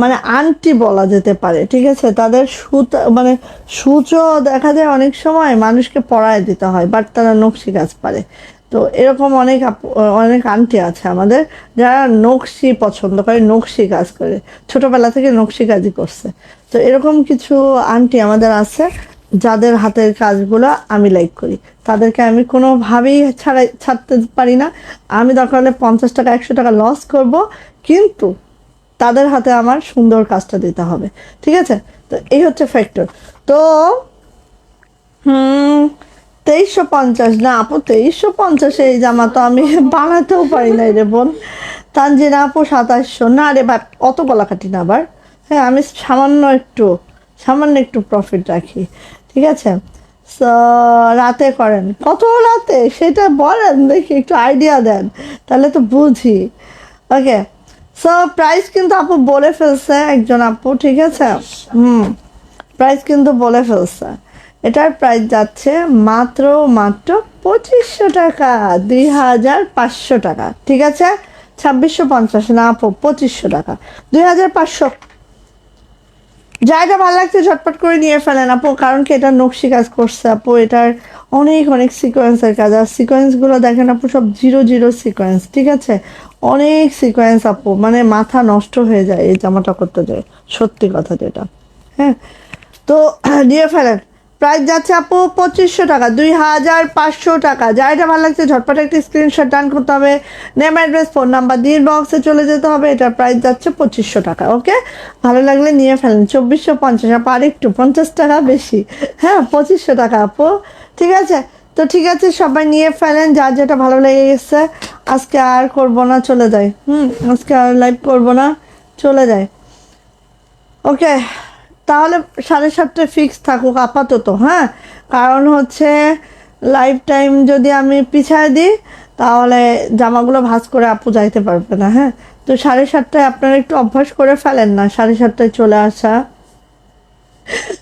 মানে আন্টি বলা যেতে পারে, ঠিক আছে? তাদের সুতা মানে সূচও দেখা যায় অনেক সময় মানুষকে পরায় দিতে হয়, বাট তারা নকশি কাজ পারে। তো এরকম অনেক অনেক আন্টি আছে আমাদের যারা নকশি পছন্দ করে, নকশি কাজ করে, ছোটবেলা থেকে নকশি কাজই করছে। তো এরকম কিছু আন্টি আমাদের আছে যাদের হাতের কাজগুলো আমি লাইক করি, তাদেরকে আমি কোনোভাবেই ছাড়তে পারি না। আমি দরকার হলে 50 টাকা 100 টাকা লস করব, কিন্তু তাদের হাতে আমার সুন্দর কাজটা দিতে হবে, ঠিক আছে? তো এই হচ্ছে ফ্যাক্টর। তো হুম, 2350 না আপু, 2350 এই জামা তো আমি বানাতেও পারি না রে বোন। তানজিনা আপু 2700, না রে ভাই অত গলাকাটি না আবার। হ্যাঁ আমি সামান্য একটু প্রফিট রাখি, ঠিক আছে। সো রাতে করেন, কত রাতে সেটা বলেন দেখি, একটু আইডিয়া দেন তাহলে তো বুঝি। ওকে, সো প্রাইস কিন্তু আপু বলে ফেলছে একজন আপু, ঠিক আছে। প্রাইস কিন্তু বলে ফেলছে। এটার প্রাইস যাচ্ছে মাত্র মাত্র 2500 টাকা, 2500 টাকা, ঠিক আছে। 2650 না আপু, 2500 টাকা, 2500। যাইটা ভালো লাগছে ঝটপট করে নিয়ে ফেলেন আপু, কারণ কি এটা নকশি কাজ করছে আপু, এটার অনেক অনেক সিকোয়েন্সের কাজ। আর সিকোয়েন্সগুলো দেখেন আপু, সব জিরো জিরো সিকোয়েন্স, ঠিক আছে। অনেক সিকোয়েন্স আপু, মানে মাথা নষ্ট হয়ে যায় এই জামাটা করতে যায়, সত্যি কথা যেটা। হ্যাঁ, তো নিয়ে ফেলেন। প্রাইস যাচ্ছে আপু 2500 টাকা, 2500 টাকা। যাইটা ভালো লাগছে ঝটপট একটি স্ক্রিনশট ডান করতে হবে, নেম অ্যাড্রেস ফোন নাম্বার দিয়ে বক্সে চলে যেতে হবে। এটার প্রাইস যাচ্ছে 2500 টাকা। ওকে, ভালো লাগলে নিয়ে ফেলেন। 2450 আপু, আর একটু 50 টাকা বেশি। হ্যাঁ, 2500 টাকা আপু, ঠিক আছে। তো ঠিক আছে, সবাই নিয়ে ফেলেন যার যেটা ভালো লেগে গেছে। আজকে আর করবো না, চলে যাই। আজকে আর লাইভ করবো না, চলে যাই। ওকে, তাহলে 7:30 ফিক্স থাকুক আপাতত, হ্যাঁ। কারণ হচ্ছে লাইফ টাইম যদি আমি পিছায় দিই তাহলে জামাগুলো ভাঁজ করে আপু যাইতে পারবে না, হ্যাঁ। তো 7:30 আপনারা একটু অভ্যাস করে ফেলেন না 7:30 চলে আসা।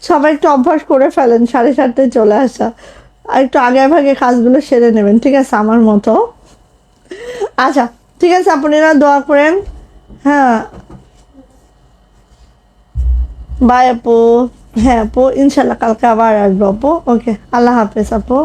সবাই একটু অভ্যাস করে ফেলেন 7:30 চলে আসা, আর একটু আগে ভাগে কাজগুলো সেরে নেবেন, ঠিক আছে, আমার মতো। আচ্ছা, ঠিক আছে, আপনারা দোয়া করেন। হ্যাঁ, বাই আপু। হ্যাঁ আপু, ইনশাল্লাহ কালকে আবার আসবো আপু। ওকে, আল্লাহ হাফেজ আপু।